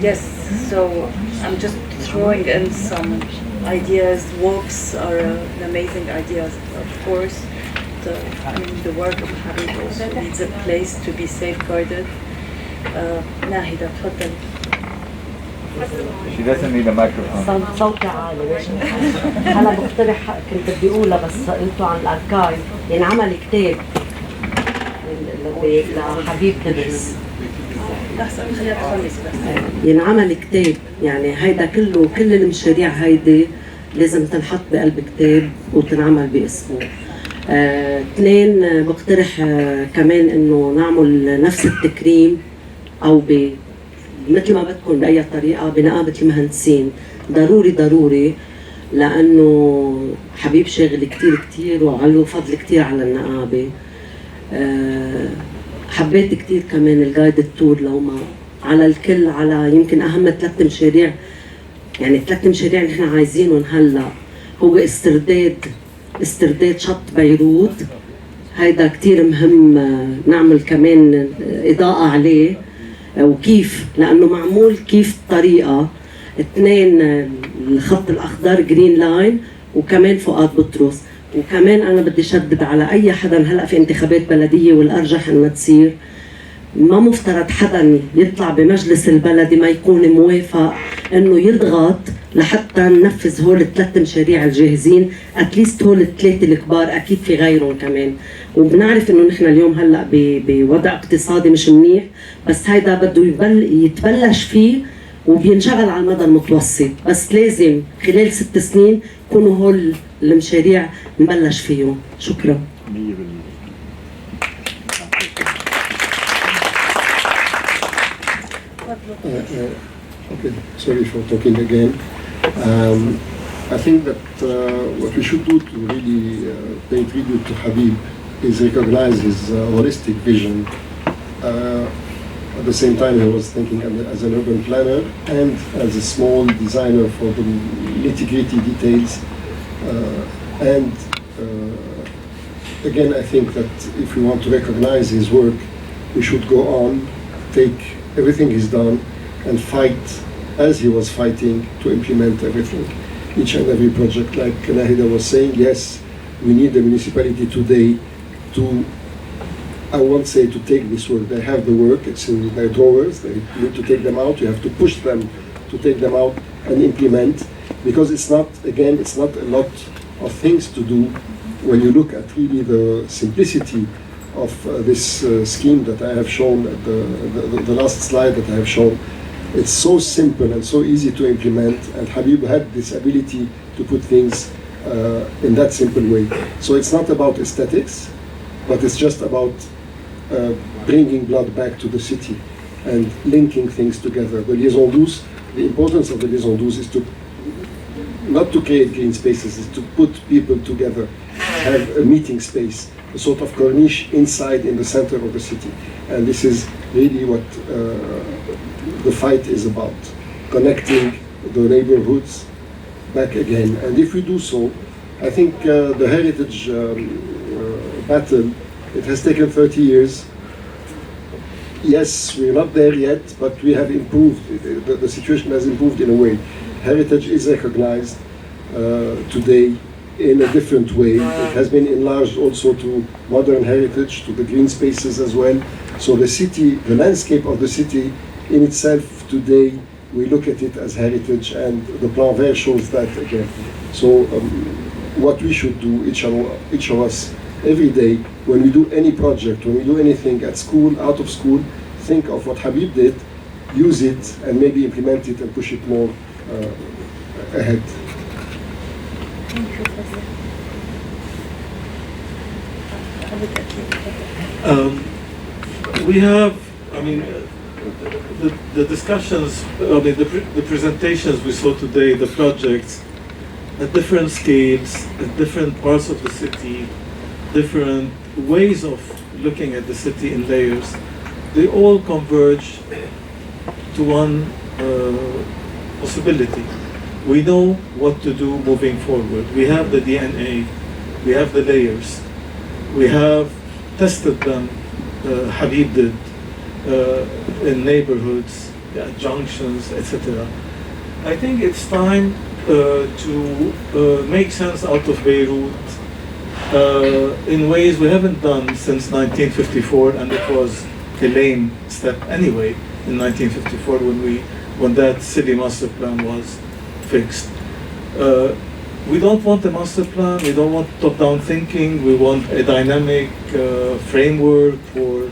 S10: Yes, so I'm just throwing in some ideas. Walks are an amazing ideas, of course. The work of Habib also needs a place to be safeguarded. ناهدة تفضل.
S14: She doesn't need a microphone.
S15: صوتي عالي ليش؟ أنا بقترح كنت بدي أقولها بس قلتوا عن الأركايف ينعمل كتاب لحبيب دبس. ينعمل كتاب يعني هيدا كله كل المشاريع هيدي لازم تنحط بقلب كتاب وتنعمل باسمه. اثنين بقترح كمان انه نعمل نفس التكريم او مثل ما بدكم باي طريقه بنقابه المهندسين ضروري لانه حبيب شاغل كتير وعليه فضل كتير على النقابه. حبيت كتير كمان الجايد التور لو ما على الكل على يمكن اهم 3 مشاريع يعني 3 مشاريع اللي احنا عايزينهم هلا هو استرداد شط بيروت. هيدا كتير مهم نعمل كمان إضاءة عليه وكيف لأنه معمول كيف طريقة. 2 الخط الأخضر جرين لاين وكمان فؤاد بطرس. وكمان أنا بدي شدد على أي حدا هلأ في انتخابات بلدية والأرجح إنها تصير ما مفترض حدا يطلع بمجلس البلدي ما يكون موافق إنه يضغط لحتى ننفذ هول ال3 مشاريع الجاهزين. اتليست هول ال3 الكبار اكيد في غيرهم كمان. وبنعرف انه نحن اليوم هلا بوضع اقتصادي مش منيح بس هيدا بده يتبلش فيه وبينشغل على المدى المتوسط بس لازم خلال 6 سنين يكونوا هول المشاريع نبلش فيهم. شكرا.
S2: Okay, sorry for talking again. I think that what we should do to really pay tribute to Habib is recognize his holistic vision. At the same time, he was thinking as an urban planner and as a small designer for the nitty-gritty details. Again, I think that if we want to recognize his work, we should go on, take everything he's done, and fight as he was fighting to implement everything, each and every project. Like Nahida was saying, yes, we need the municipality today to, I won't say to take this work, they have the work, it's in their drawers, they need to take them out, you have to push them to take them out and implement, because it's not, again, it's not a lot of things to do when you look at really the simplicity of this scheme that I have shown at the last slide that I have shown. It's so simple and so easy to implement, and Habib had this ability to put things in that simple way. So it's not about aesthetics, but it's just about bringing blood back to the city and linking things together. The liaison douce, the importance of the liaison douce is to not to create green spaces, is to put people together, have a meeting space, a sort of corniche inside in the center of the city. And this is really what the fight is about, connecting the neighborhoods back again. And if we do so, I think the heritage battle, it has taken 30 years. Yes, we're not there yet, but we have improved. The situation has improved in a way. Heritage is recognized today in a different way. It has been enlarged also to modern heritage, to the green spaces as well. So the city, the landscape of the city in itself today, we look at it as heritage, and the Plan Vert shows that again. So what we should do, each of us, every day, when we do any project, when we do anything at school, out of school, think of what Habib did, use it, and maybe implement it and push it more ahead.
S3: We have, I mean, the discussions, I mean, the presentations we saw today, the projects, at different scales, at different parts of the city, different ways of looking at the city in layers, they all converge to one possibility. We know what to do moving forward. We have the DNA, we have the layers, we have tested them Habib did in neighborhoods, junctions, etc. I think it's time to make sense out of Beirut in ways we haven't done since 1954, and it was a lame step anyway in 1954 when that city master plan was fixed. We don't want a master plan, we don't want top-down thinking, we want a dynamic framework for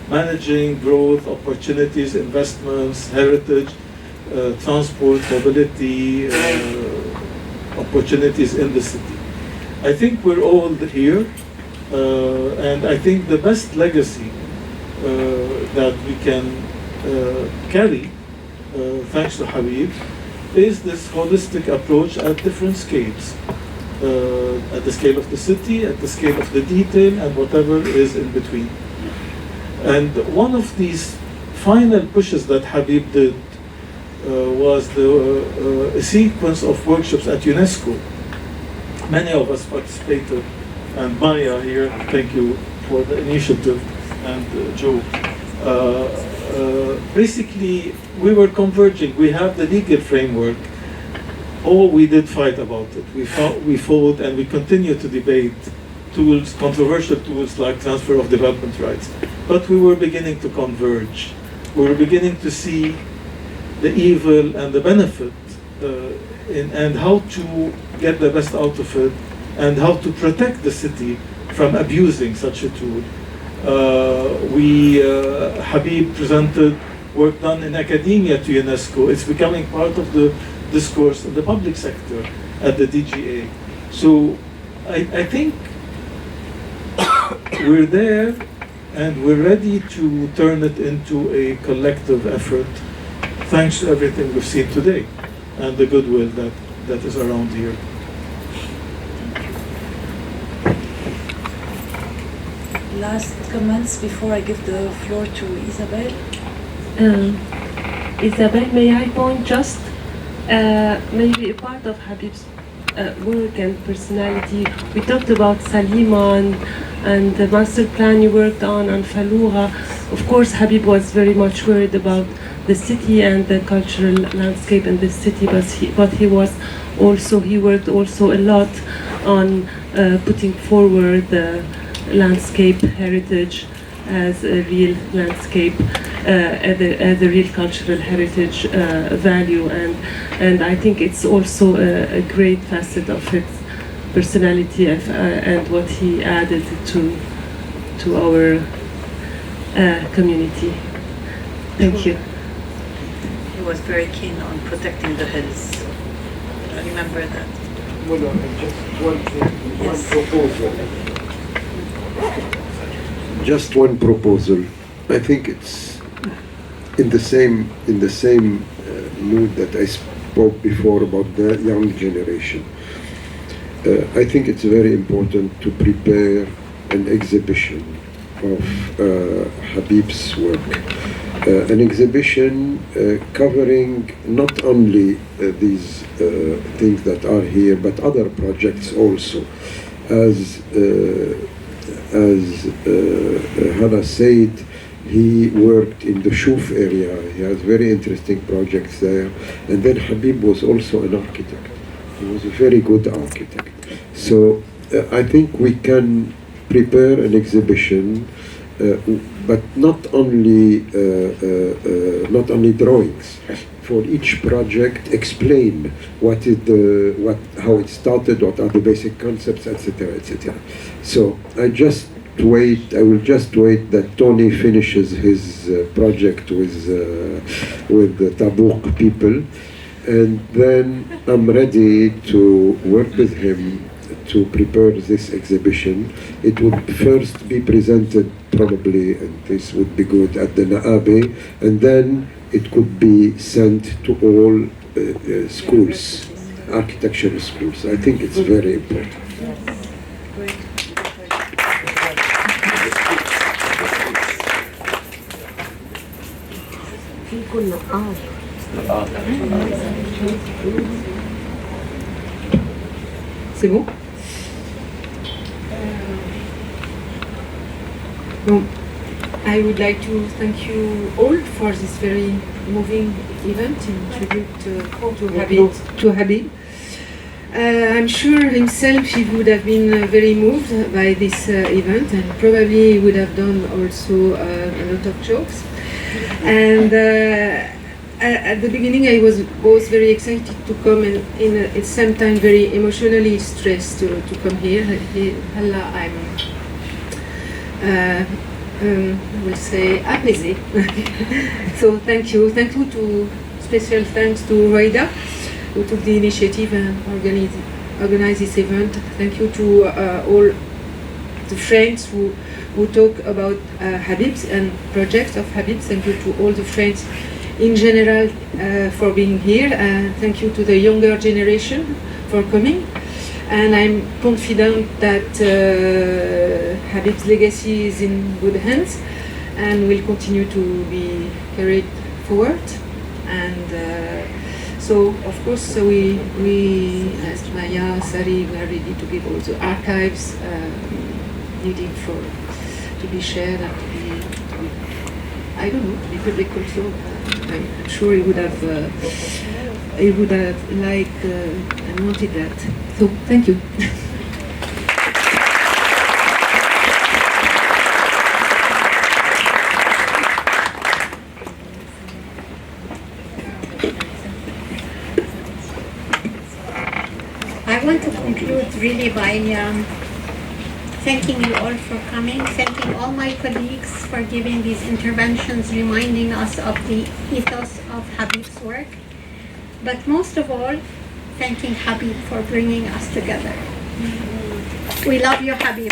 S3: managing growth, opportunities, investments, heritage, transport, mobility, opportunities in the city. I think we're all here, and I think the best legacy that we can carry, thanks to Habib, is this holistic approach at different scales. At the scale of the city, at the scale of the detail, and whatever is in between. And one of these final pushes that Habib did was a sequence of workshops at UNESCO. Many of us participated, and Maya here, thank you for the initiative, and Joe. Basically, we were converging. We have the legal framework. Oh, we did fight about it. We fought, and we continue to debate tools, controversial tools like transfer of development rights. But we were beginning to converge. We were beginning to see the evil and the benefit, and how to get the best out of it, and how to protect the city from abusing such a tool. Habib presented work done in academia to UNESCO. It's becoming part of the discourse in the public sector at the DGA. So I think we're there, and we're ready to turn it into a collective effort, thanks to everything we've seen today and the goodwill that is around here.
S10: Last comments before I give the floor to Isabel.
S12: Isabel, may I point just maybe a part of Habib's work and personality? We talked about Salima and the master plan you worked on Fallujah. Of course, Habib was very much worried about the city and the cultural landscape in this city, but he worked also a lot on putting forward the landscape heritage as a real landscape, as a real cultural heritage value, and I think it's also a great facet of his personality and what he added to our community. Thank you.
S10: He was very keen on protecting the hills. I remember that.
S8: Just one thing,
S10: Yes.
S8: one proposal. Just one proposal. I think it's in the same mood that I spoke before about the young generation. I think it's very important to prepare an exhibition of Habib's work. An exhibition covering not only these things that are here, but other projects also. As Hannah said, he worked in the Shuf area. He has very interesting projects there. And then Habib was also an architect. He was a very good architect. So I think we can prepare an exhibition, but not only drawings. For each project, explain how it started, what are the basic concepts, etc., etc. So I will just wait that Tony finishes his project with the Tabuk people, and then I'm ready to work with him to prepare this exhibition. It would first be presented probably, and this would be good, at the Na'abe, and then it could be sent to all schools, architectural schools. I think it's very important.
S15: C'est bon? Donc,
S14: I would like to thank you all for this very moving event in tribute to Habib. I'm sure himself he would have been very moved by this event, and probably he would have done also a lot of jokes. And at the beginning I was both very excited to come and at the same time very emotionally stressed to come here. We'll say apaisé. So thank you to special thanks to Raida who took the initiative and organized this event. Thank you to all the friends who talk about Habib's and projects of Habib. Thank you to all the friends in general for being here. Thank you to the younger generation for coming. And I'm confident that Habib's legacy is in good hands and will continue to be carried forward. And so, of course, we as Maya, Sari, we are ready to give all the archives needed to be shared and to be I don't know, to be public also. I'm sure he would have liked and wanted that. So, thank you.
S1: I want to conclude really by thanking you all for coming, thanking all my colleagues for giving these interventions, reminding us of the ethos of Habib's work, but most of all, thanking Habib for bringing us together. We love you, Habib.